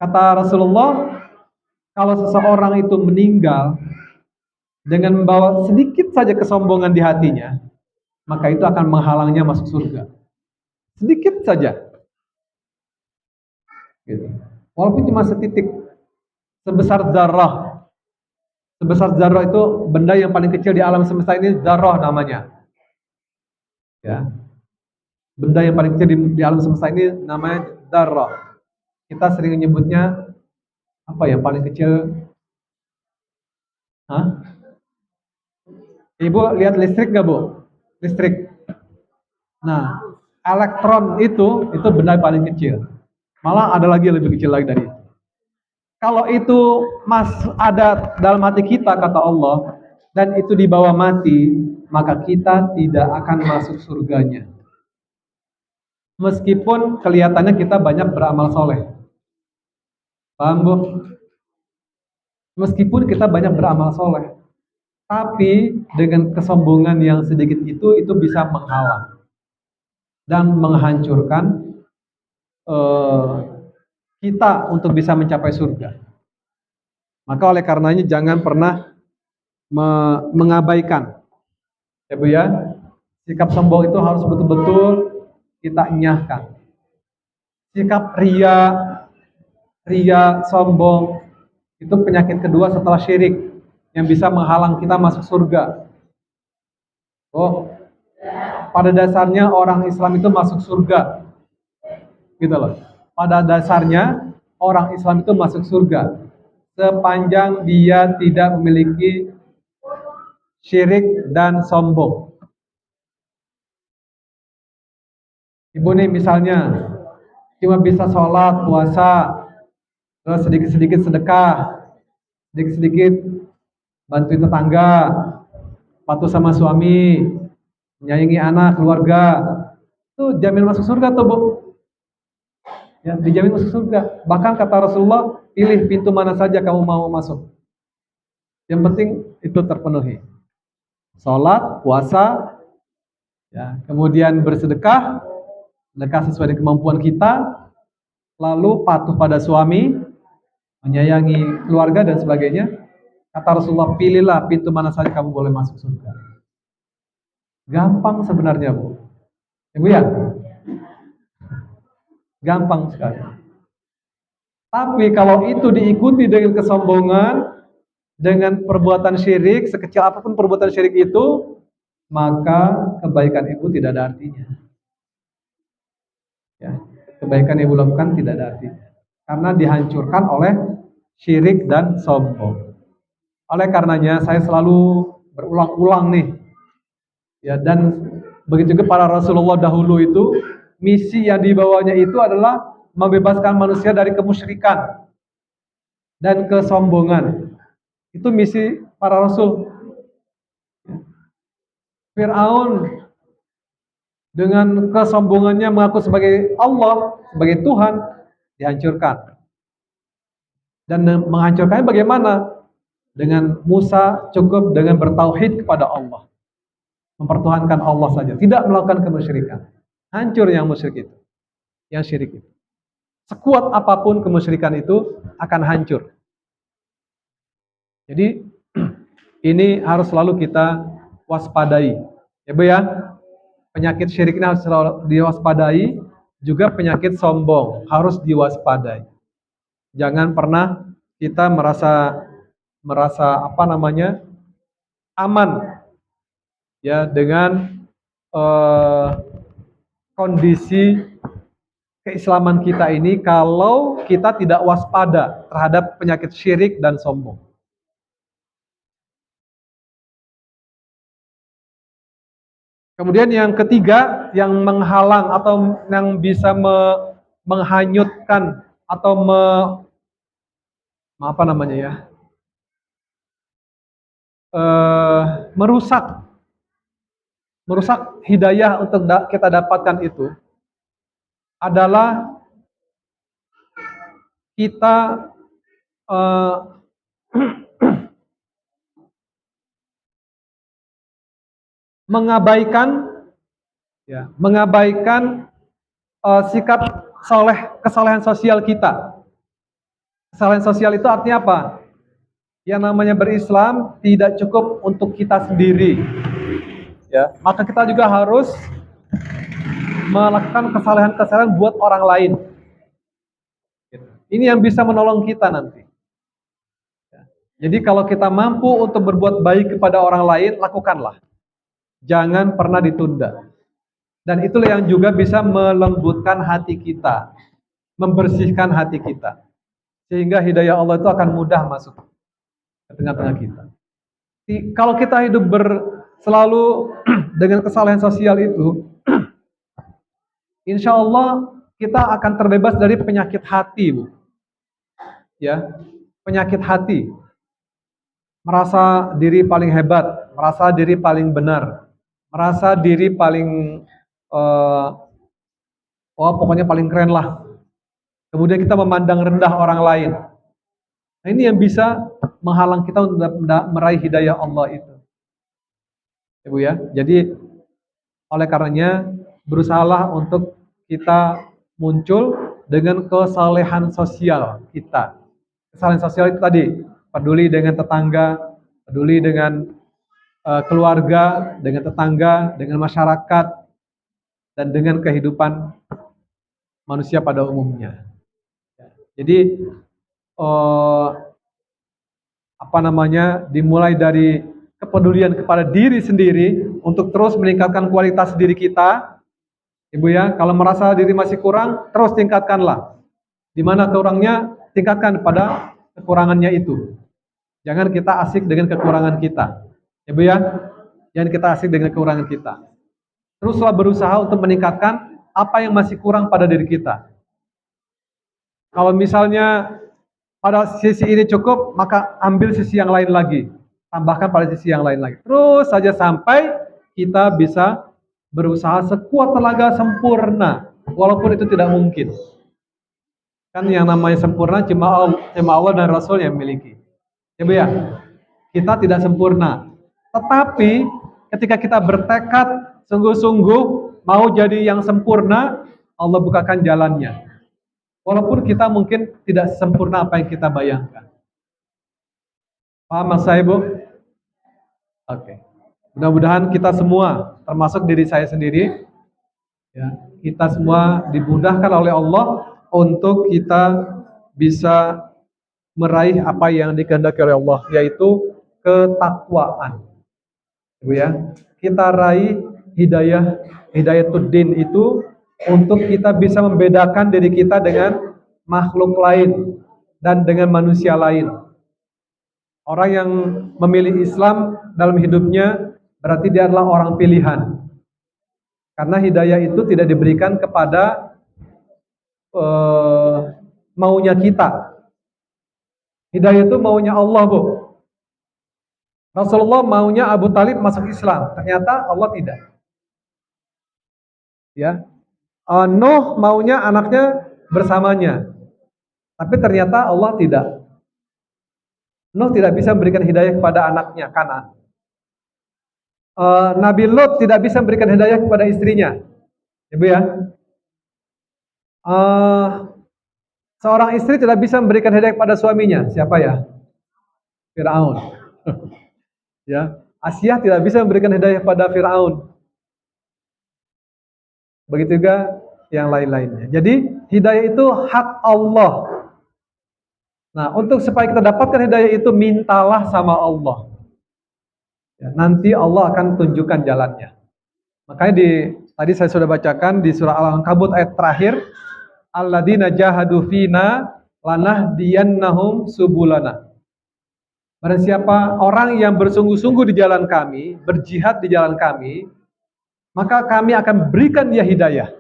Kata Rasulullah, kalau seseorang itu meninggal dengan membawa sedikit saja kesombongan di hatinya, maka itu akan menghalangnya masuk surga. Sedikit saja. Gitu. Walaupun cuma setitik, sebesar zarrah. Sebesar zarrah itu benda yang paling kecil di alam semesta ini, zarrah namanya. Ya. Benda yang paling kecil di alam semesta ini namanya zarrah. Kita sering menyebutnya apa ya, paling kecil? Hah? Ibu lihat listrik nggak, Bu? Listrik. Nah, elektron itu benda paling kecil. Malah ada lagi yang lebih kecil lagi dari itu. Kalau itu ada dalam hati kita, kata Allah, dan itu dibawa mati, maka kita tidak akan masuk surganya. Meskipun kelihatannya kita banyak beramal soleh. Paham, Bu? Meskipun kita banyak beramal soleh, tapi dengan kesombongan yang sedikit itu bisa menghalang dan menghancurkan kita untuk bisa mencapai surga. Maka oleh karenanya jangan pernah mengabaikan, ya Bu ya, sikap sombong itu harus betul-betul kita enyahkan. Sikap ria, sombong, itu penyakit kedua setelah syirik yang bisa menghalang kita masuk surga. Oh, pada dasarnya orang Islam itu masuk surga, gitu loh. Pada dasarnya orang Islam itu masuk surga sepanjang dia tidak memiliki syirik dan sombong. Ibu nih misalnya cuma bisa sholat, puasa, terus sedikit-sedikit sedekah, sedikit-sedikit bantuin tetangga, patuh sama suami, menyayangi anak, keluarga, itu jamin masuk surga tuh, Bu. Ya, dijamin masuk surga. Bahkan kata Rasulullah, pilih pintu mana saja kamu mau masuk. Yang penting itu terpenuhi. Sholat, puasa, ya, kemudian bersedekah, sedekah sesuai dengan kemampuan kita, lalu patuh pada suami, menyayangi keluarga dan sebagainya. Kata Rasulullah, pilihlah pintu mana saja kamu boleh masuk surga. Gampang sebenarnya, Bu. Ibu ya? Gampang sekali. Tapi kalau itu diikuti dengan kesombongan, dengan perbuatan syirik, sekecil apapun perbuatan syirik itu, maka kebaikan ibu tidak ada artinya. Ya, kebaikan yang ibu lakukan tidak ada artinya. Karena dihancurkan oleh syirik dan sombong. Oleh karenanya saya selalu berulang-ulang nih. Ya, dan begitu juga para Rasulullah dahulu itu, misi yang dibawanya itu adalah membebaskan manusia dari kemusyrikan dan kesombongan. Itu misi para Rasul. Fir'aun dengan kesombongannya mengaku sebagai Allah, sebagai Tuhan, dihancurkan. Dan menghancurkannya bagaimana? Dengan Musa cukup dengan bertauhid kepada Allah. Mempertuhankan Allah saja, tidak melakukan kemusyrikan. Hancur yang musyrik itu, yang syirik itu. Sekuat apapun kemusyrikan itu akan hancur. Jadi ini harus selalu kita waspadai. Ya Bu ya, penyakit syirik ini harus selalu diwaspadai, juga penyakit sombong harus diwaspadai. Jangan pernah kita merasa aman ya dengan kondisi keislaman kita ini kalau kita tidak waspada terhadap penyakit syirik dan sombong. Kemudian yang ketiga yang menghalang atau yang bisa menghanyutkan atau merusak hidayah untuk kita dapatkan itu adalah kita mengabaikan sikap kesalehan sosial kita. Kesalehan sosial itu artinya apa? Yang namanya berislam tidak cukup untuk kita sendiri. Ya, maka kita juga harus melakukan kesalehan-kesalehan buat orang lain. Ini yang bisa menolong kita nanti. Jadi kalau kita mampu untuk berbuat baik kepada orang lain, lakukanlah. Jangan pernah ditunda. Dan itulah yang juga bisa melembutkan hati kita. membersihkan hati kita. Sehingga hidayah Allah itu akan mudah masuk ke tengah-tengah kita. Kalau kita hidup selalu dengan kesalahan sosial itu, insya Allah kita akan terbebas dari penyakit hati, Bu. Ya, penyakit hati. Merasa diri paling hebat, merasa diri paling benar, merasa diri paling pokoknya paling keren lah. Kemudian kita memandang rendah orang lain. Nah, ini yang bisa menghalang kita untuk meraih hidayah Allah itu. Ibu ya. Jadi oleh karenanya berusahalah untuk kita muncul dengan kesalehan sosial kita. Kesalehan sosial itu tadi, peduli dengan tetangga, peduli dengan keluarga, dengan tetangga, dengan masyarakat, dan dengan kehidupan manusia pada umumnya. Jadi dimulai dari kepedulian kepada diri sendiri untuk terus meningkatkan kualitas diri kita. Ibu ya, kalau merasa diri masih kurang, terus tingkatkanlah. Di mana kurangnya, tingkatkan pada kekurangannya itu. Jangan kita asik dengan kekurangan kita. Ibu ya, jangan kita asik dengan kekurangan kita. Teruslah berusaha untuk meningkatkan apa yang masih kurang pada diri kita. Kalau misalnya pada sisi ini cukup, maka ambil sisi yang lain lagi. Tambahkan pada sisi yang lain lagi. Terus saja sampai kita bisa berusaha sekuat tenaga sempurna. Walaupun itu tidak mungkin. Kan yang namanya sempurna cuma Allah dan Rasul yang memiliki. Ya Bu ya, kita tidak sempurna. Tetapi ketika kita bertekad sungguh-sungguh mau jadi yang sempurna, Allah bukakan jalannya. Walaupun kita mungkin tidak sempurna apa yang kita bayangkan. Paham mas saya, Bu? Oke. Mudah-mudahan kita semua, termasuk diri saya sendiri, ya, kita semua dimudahkan oleh Allah untuk kita bisa meraih apa yang dikehendaki oleh Allah, yaitu ketakwaan. Ibu ya, kita raih hidayatuddin itu untuk kita bisa membedakan diri kita dengan makhluk lain dan dengan manusia lain. Orang yang memilih Islam dalam hidupnya berarti dia adalah orang pilihan. Karena hidayah itu tidak diberikan kepada maunya kita. Hidayah itu maunya Allah, Bu. Rasulullah maunya Abu Talib masuk Islam, ternyata Allah tidak. Ya, Nuh maunya anaknya bersamanya, tapi ternyata Allah tidak. Nuh tidak bisa memberikan hidayah kepada anaknya, Kanaan. Nabi Lut tidak bisa memberikan hidayah kepada istrinya. Ibu ya. Seorang istri tidak bisa memberikan hidayah kepada suaminya. Siapa ya? Firaun. Ya, Asia tidak bisa memberikan hidayah kepada Firaun. Begitu juga yang lain-lainnya. Jadi hidayah itu hak Allah. Nah, untuk supaya kita dapatkan hidayah itu, mintalah sama Allah. Ya, nanti Allah akan tunjukkan jalannya. Makanya tadi saya sudah bacakan di surah Al-Ankabut ayat terakhir, alladzina jahadu fina lanahdiyannahum subulana. Barang siapa orang yang bersungguh-sungguh di jalan kami, berjihad di jalan kami, maka kami akan berikan dia hidayah.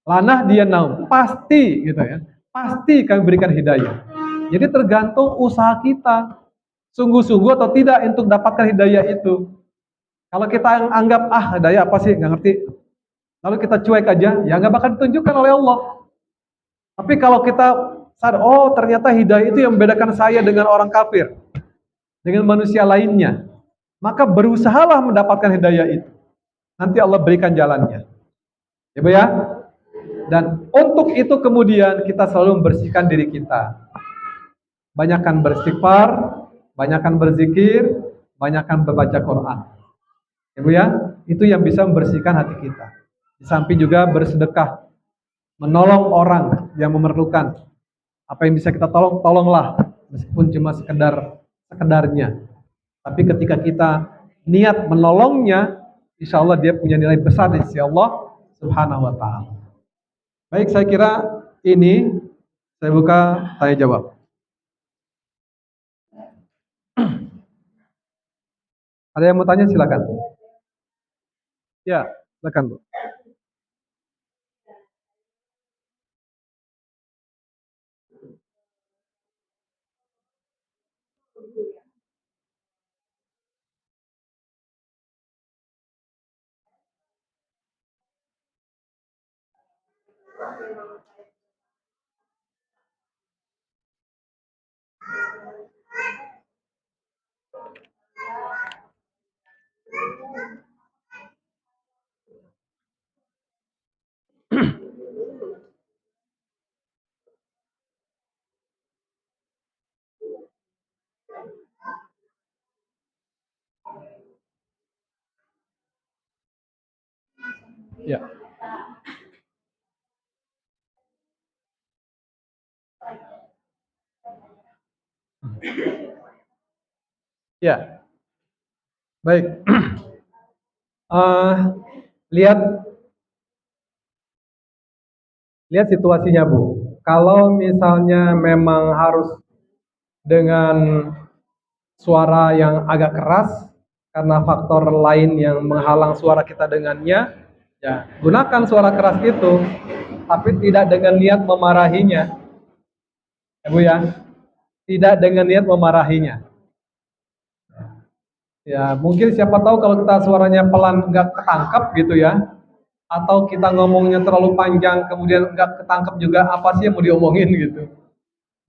Lanahdiyannahum, pasti gitu ya. Pasti kami berikan hidayah. Jadi tergantung usaha kita, sungguh-sungguh atau tidak untuk dapatkan hidayah itu. Kalau kita anggap, hidayah apa sih, nggak ngerti, lalu kita cuek aja, ya nggak bakal ditunjukkan oleh Allah. Tapi kalau kita sadar, ternyata hidayah itu yang membedakan saya dengan orang kafir, dengan manusia lainnya, maka berusahalah mendapatkan hidayah itu. Nanti Allah berikan jalannya. Ya Bu ya? Dan untuk itu kemudian kita selalu membersihkan diri kita. Banyakkan beristighfar, banyakkan berzikir, banyakkan membaca Quran. Ya Bu ya? Itu yang bisa membersihkan hati kita. Di samping juga bersedekah, menolong orang yang memerlukan. Apa yang bisa kita tolong, tolonglah, meskipun cuma sekedarnya. Tapi ketika kita niat menolongnya, insya Allah dia punya nilai besar di sisi Allah Subhanahu wa Ta'ala. Baik, saya kira ini saya buka tanya jawab. Ada yang mau tanya silakan. Ya, silakan Bu. Ya. Ya, baik. Lihat lihat situasinya Bu. Kalau misalnya memang harus dengan suara yang agak keras karena faktor lain yang menghalang suara kita dengannya, ya gunakan suara keras itu, tapi tidak dengan niat memarahinya, ya Bu ya, tidak dengan niat memarahinya. Ya mungkin siapa tahu kalau kita suaranya pelan nggak ketangkap gitu ya, atau kita ngomongnya terlalu panjang kemudian nggak ketangkep juga apa sih yang mau diomongin gitu.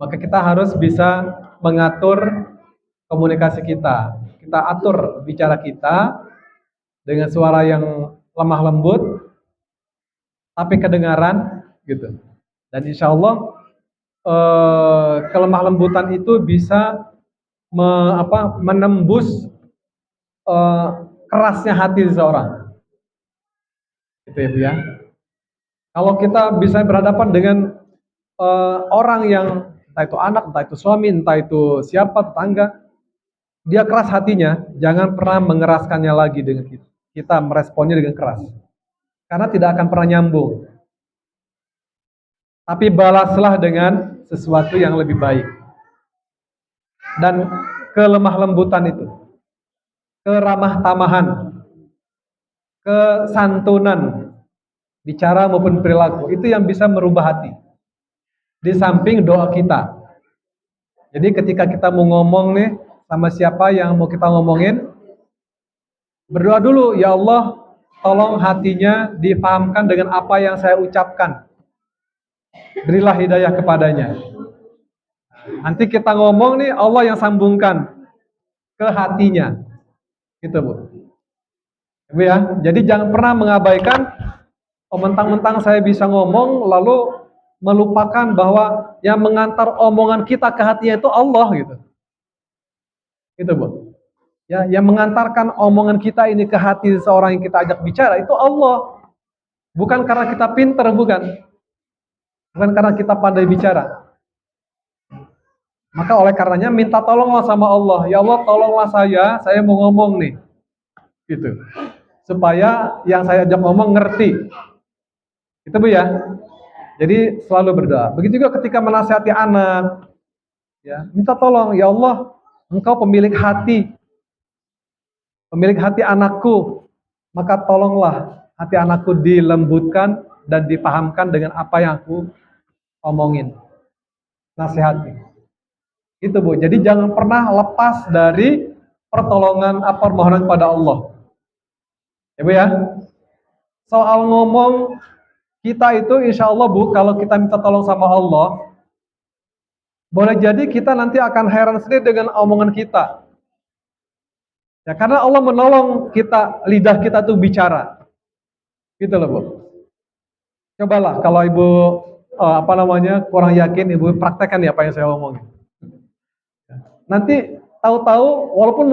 Maka kita harus bisa mengatur komunikasi kita. Kita atur bicara kita dengan suara yang lemah lembut tapi kedengaran gitu. Dan insya Allah kelemah lembutan itu bisa menembus eh, kerasnya hati seseorang. Gitu ya Bu ya. Kalau kita bisa berhadapan dengan orang yang entah itu anak, entah itu suami, entah itu siapa, tetangga, dia keras hatinya, jangan pernah mengeraskannya lagi dengan kita. Kita meresponnya dengan keras. Karena tidak akan pernah nyambung. Tapi balaslah dengan sesuatu yang lebih baik. Dan kelemah lembutan itu, keramah tamahan, kesantunan, bicara maupun perilaku, itu yang bisa merubah hati. Di samping doa kita. Jadi ketika kita mau ngomong nih, sama siapa yang mau kita ngomongin, berdoa dulu, ya Allah, tolong hatinya dipahamkan dengan apa yang saya ucapkan. Berilah hidayah kepadanya. Nanti kita ngomong nih, Allah yang sambungkan ke hatinya. Gitu Bu. Bu ya, jadi jangan pernah mengabaikan, oh mentang-mentang saya bisa ngomong, lalu melupakan bahwa yang mengantar omongan kita ke hatinya itu Allah gitu. Gitu Bu. Ya, yang mengantarkan omongan kita ini ke hati seorang yang kita ajak bicara itu Allah. Bukan karena kita pinter, bukan. Bukan karena kita pandai bicara. Maka oleh karenanya minta tolonglah sama Allah. Ya Allah, tolonglah saya mau ngomong nih. Gitu. Supaya yang saya ajak ngomong ngerti. Itu Bu ya. Jadi selalu berdoa. Begitu juga ketika menasihati anak, ya, minta tolong, ya Allah, Engkau pemilik hati anakku, maka tolonglah hati anakku dilembutkan dan dipahamkan dengan apa yang aku omongin. Nasihati. Itu Bu. Jadi jangan pernah lepas dari pertolongan permohonan kepada Allah. Ya Bu ya. Soal ngomong kita itu insya Allah Bu, kalau kita minta tolong sama Allah, boleh jadi kita nanti akan heran sendiri dengan omongan kita. Ya karena Allah menolong kita, lidah kita tuh bicara. Gitu loh Bu. Cobalah kalau Ibu kurang yakin, Ibu praktekkan ya apa yang saya omongin. Nanti tahu-tahu walaupun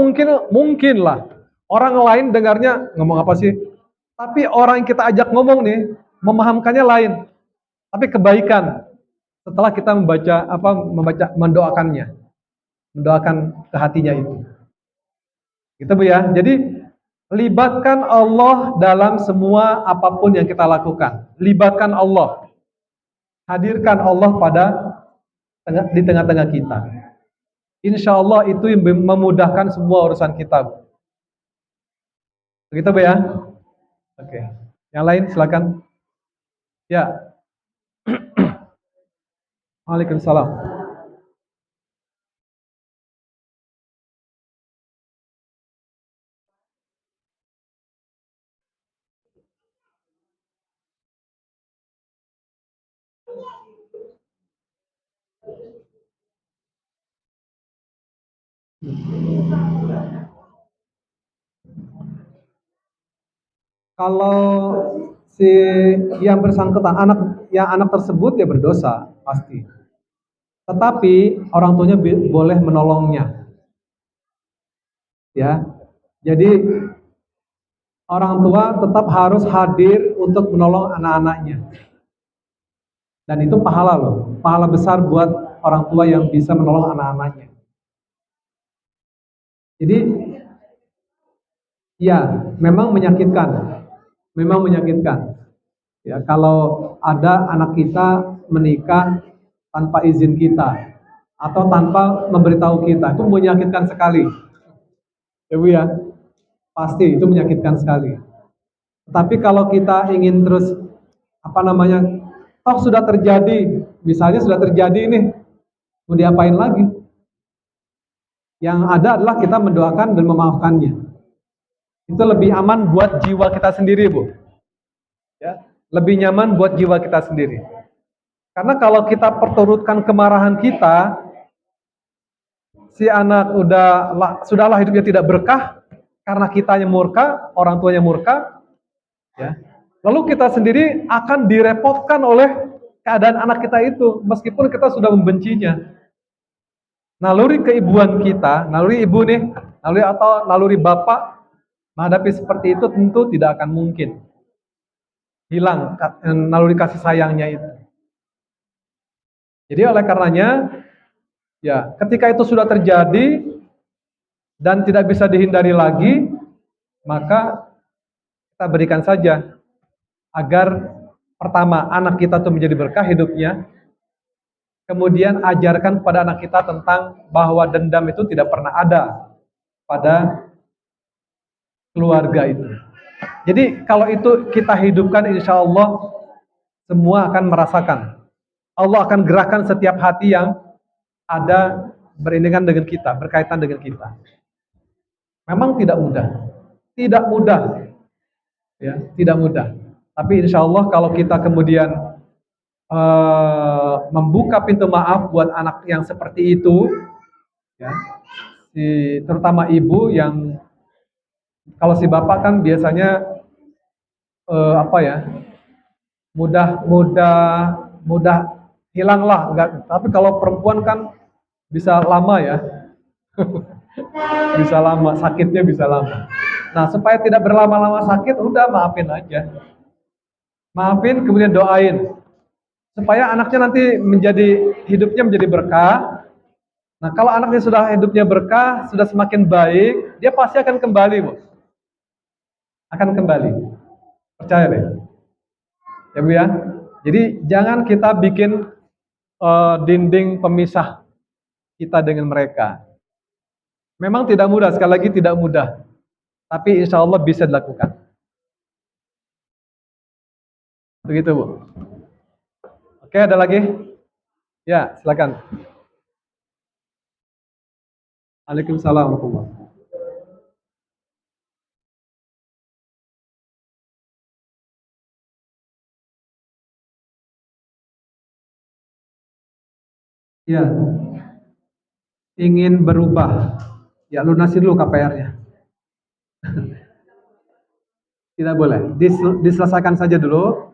mungkin lah orang lain dengarnya ngomong apa sih? Tapi orang yang kita ajak ngomong nih memahamkannya lain. Tapi kebaikan setelah kita mendoakannya, mendoakan ke hatinya itu. Gitu Bu ya. Jadi libatkan Allah dalam semua apapun yang kita lakukan. Libatkan Allah. Hadirkan Allah di tengah-tengah kita. Insya Allah itu yang memudahkan semua urusan kita. Begitu Bu ya? Oke. Yang lain silakan. Ya. Waalaikumsalam. Kalau si yang bersangkutan anak tersebut ya berdosa pasti. Tetapi orang tuanya boleh menolongnya. Ya. Jadi orang tua tetap harus hadir untuk menolong anak-anaknya. Dan itu pahala loh, pahala besar buat orang tua yang bisa menolong anak-anaknya. Jadi ya memang menyakitkan, memang menyakitkan. Ya kalau ada anak kita menikah tanpa izin kita atau tanpa memberitahu kita, itu menyakitkan sekali. Ya Bu ya, pasti itu menyakitkan sekali. Tapi kalau kita ingin terus toh sudah terjadi, misalnya sudah terjadi nih, mau diapain lagi? Yang ada adalah kita mendoakan dan memaafkannya. Itu lebih aman buat jiwa kita sendiri, Bu. Ya, lebih nyaman buat jiwa kita sendiri. Karena kalau kita perturutkan kemarahan kita, si anak sudahlah hidupnya tidak berkah karena kitanya murka, orang tuanya murka, ya. Lalu kita sendiri akan direpotkan oleh keadaan anak kita itu, meskipun kita sudah membencinya. Naluri keibuan kita, naluri ibu nih, naluri bapak menghadapi seperti itu tentu tidak akan mungkin hilang naluri kasih sayangnya itu. Jadi oleh karenanya, ya ketika itu sudah terjadi dan tidak bisa dihindari lagi, maka kita berikan saja agar pertama anak kita itu menjadi berkah hidupnya, kemudian ajarkan kepada anak kita tentang bahwa dendam itu tidak pernah ada pada keluarga itu. Jadi kalau itu kita hidupkan, insya Allah semua akan merasakan. Allah akan gerakan setiap hati yang ada beriringan dengan kita, berkaitan dengan kita. Memang tidak mudah, ya, tidak mudah. Tapi insya Allah kalau kita kemudian membuka pintu maaf buat anak yang seperti itu, ya, terutama ibu yang kalau si bapak kan biasanya mudah hilang lah. Tapi kalau perempuan kan bisa lama ya, bisa lama, sakitnya bisa lama. Nah supaya tidak berlama-lama sakit, udah maafin aja, maafin kemudian doain supaya anaknya nanti hidupnya menjadi berkah. Nah kalau anaknya sudah hidupnya berkah, sudah semakin baik, dia pasti akan kembali, Bu. Akan kembali, percaya deh. Ya Bu ya. Jadi jangan kita bikin dinding pemisah kita dengan mereka. Memang tidak mudah, sekali lagi tidak mudah. Tapi insya Allah bisa dilakukan. Begitu Bu. Oke, ada lagi? Ya, silakan. Waalaikumsalam warahmatullahi wabarakatuh. Ya, ingin berubah, ya lunasi dulu KPR-nya. Tidak boleh, diselesaikan saja dulu.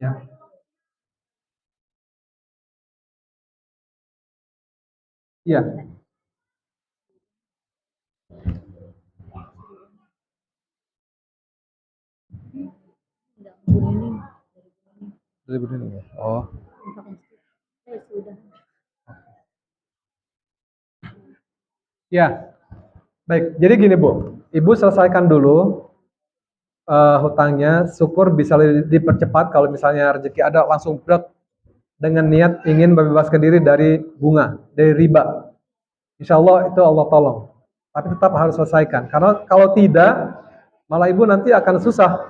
Ya. Ya. Oh. Ya, baik. Jadi gini Bu, Ibu selesaikan dulu hutangnya. Syukur bisa dipercepat kalau misalnya rezeki ada langsung berat dengan niat ingin membebaskan diri dari bunga, dari riba. Insya Allah itu Allah tolong. Tapi tetap harus selesaikan. Karena kalau tidak, malah ibu nanti akan susah.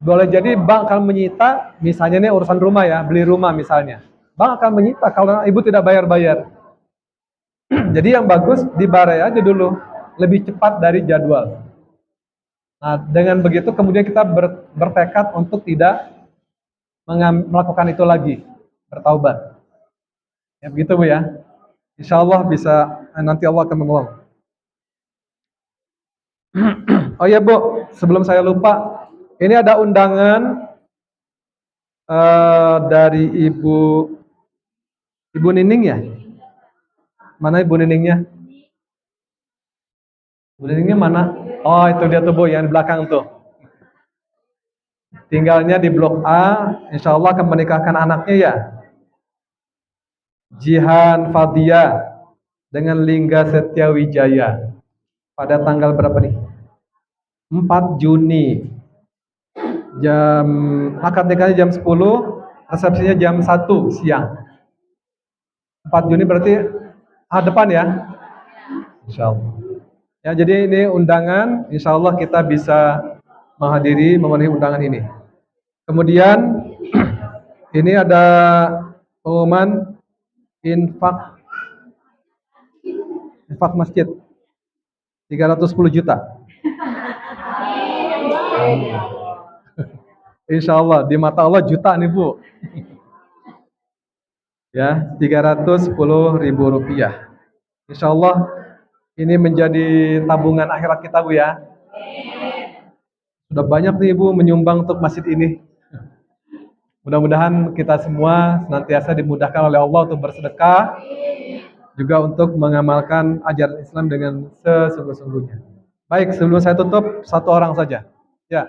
Boleh jadi bank akan menyita, misalnya ini urusan rumah ya, beli rumah misalnya. Bank akan menyita kalau ibu tidak bayar-bayar. Jadi yang bagus dibayar aja dulu, lebih cepat dari jadwal. Nah, dengan begitu kemudian kita bertekad untuk tidak melakukan itu lagi, bertaubat. Ya begitu Bu ya. Insya Allah bisa, nanti Allah akan menolong. Oh ya Bu, sebelum saya lupa, ini ada undangan dari Ibu Nining ya? Mana Ibu Niningnya? Ibu Niningnya mana? Oh itu dia tuh Bu, yang di belakang tuh. Tinggalnya di Blok A, insya Allah akan menikahkan anaknya ya. Jihan Fadia dengan Lingga Setiawijaya. Pada tanggal berapa nih? 4 Juni. Akad nikahnya jam 10, resepsinya jam 1 siang. 4 Juni berarti depan ya? Insya Allah. Ya, jadi ini undangan, insya Allah kita bisa memenuhi undangan ini. Kemudian ini ada pengumuman infak masjid 310 juta. Insya Allah di mata Allah juta nih Bu. Ya, 310.000 rupiah. Insya Allah ini menjadi tabungan akhirat kita Bu ya. Sudah banyak nih Ibu menyumbang untuk masjid ini. Mudah-mudahan kita semua senantiasa dimudahkan oleh Allah untuk bersedekah, juga untuk mengamalkan ajaran Islam dengan sesungguh-sungguhnya. Baik, sebelum saya tutup, satu orang saja. Ya.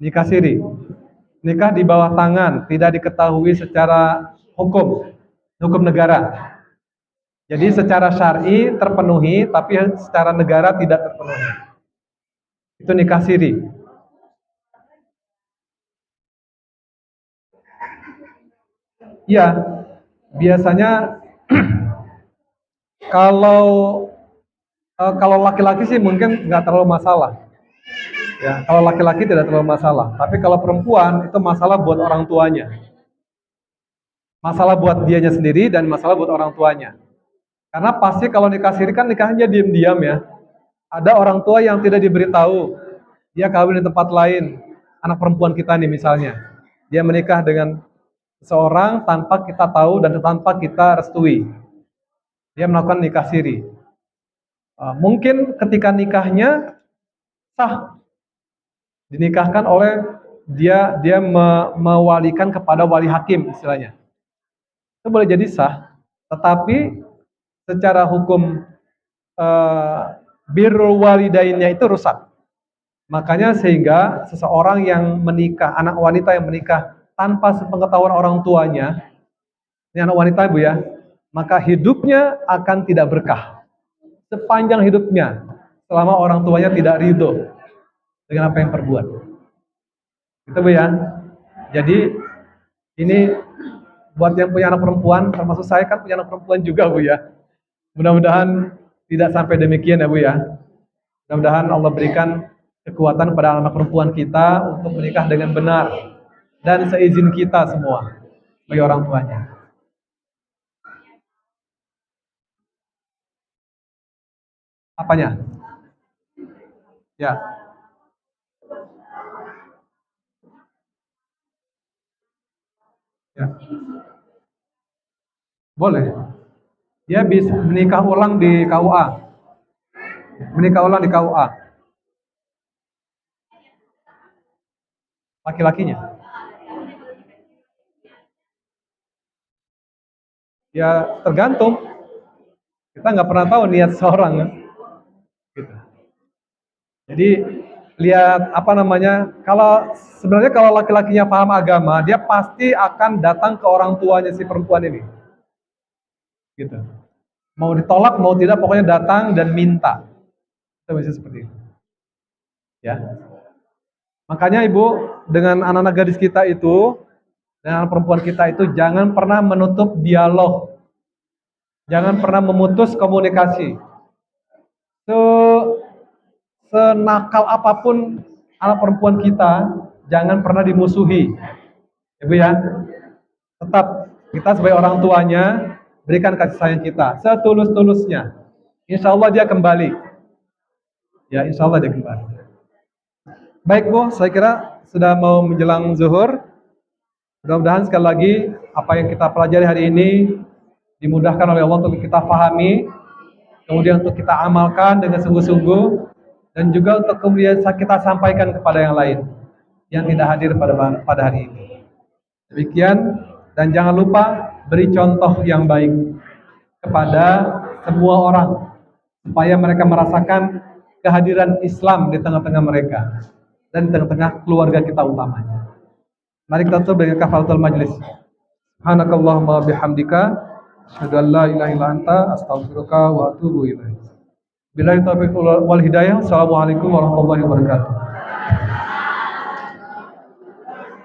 Nikah siri. Nikah di bawah tangan, tidak diketahui secara hukum negara. Jadi secara syar'i terpenuhi, tapi secara negara tidak terpenuhi. Itu nikah siri. Iya, biasanya kalau laki-laki sih mungkin nggak terlalu masalah. Ya, kalau laki-laki tidak terlalu masalah. Tapi kalau perempuan itu masalah buat orang tuanya. Masalah buat dianya sendiri dan masalah buat orang tuanya. Karena pasti kalau nikah siri kan nikahnya diam-diam ya. Ada orang tua yang tidak diberitahu. Dia kawin di tempat lain. Anak perempuan kita nih misalnya. Dia menikah dengan seseorang tanpa kita tahu dan tanpa kita restui. Dia melakukan nikah siri. Mungkin ketika nikahnya sah, dinikahkan oleh dia mewalikan kepada wali hakim istilahnya. Itu boleh jadi sah, tetapi secara hukum birrul walidainnya itu rusak. Makanya sehingga seseorang yang menikah, anak wanita yang menikah tanpa sepengetahuan orang tuanya, ini anak wanita Bu ya, maka hidupnya akan tidak berkah. Sepanjang hidupnya, selama orang tuanya tidak ridho dengan apa yang perbuat. Itu Bu ya. Jadi ini buat yang punya anak perempuan, termasuk saya kan punya anak perempuan juga Bu ya. Mudah-mudahan tidak sampai demikian ya Bu ya. Mudah-mudahan Allah berikan kekuatan pada anak perempuan kita untuk menikah dengan benar dan seizin kita semua sebagai orang tuanya. Apanya? Ya. Ya. Boleh. Dia bisa menikah ulang di KUA. Menikah ulang di KUA. Laki-lakinya. Ya tergantung. Kita nggak pernah tahu niat seorang kan. Gitu. Jadi lihat apa namanya, kalau sebenarnya kalau laki-lakinya paham agama, dia pasti akan datang ke orang tuanya si perempuan ini. Gitu. Mau ditolak mau tidak pokoknya datang dan minta. Itu bisa seperti itu. Ya. Makanya Ibu, dengan anak-anak gadis kita itu, dengan anak perempuan kita itu jangan pernah menutup dialog. Jangan pernah memutus komunikasi. Senakal apapun anak perempuan kita, jangan pernah dimusuhi. Ibu ya. Tetap kita sebagai orang tuanya berikan kasih sayang kita setulus-tulusnya. Insya Allah dia kembali. Ya, insya Allah dia kembali. Baik Bu, saya kira sudah mau menjelang zuhur. Mudah-mudahan sekali lagi apa yang kita pelajari hari ini dimudahkan oleh Allah untuk kita pahami, kemudian untuk kita amalkan dengan sungguh-sungguh, dan juga untuk kemudian kita sampaikan kepada yang lain yang tidak hadir pada hari ini. Demikian, dan jangan lupa beri contoh yang baik kepada semua orang supaya mereka merasakan kehadiran Islam di tengah-tengah mereka dan di tengah-tengah keluarga kita utamanya. Mari kita tutup dengan kafaratul majlis. Subhanakallahumma bihamdika asyhadu an la ilaha illa anta astaghfiruka wa atubu ilaik. Billahi taufiq wal hidayah. Assalamualaikum warahmatullahi wabarakatuh.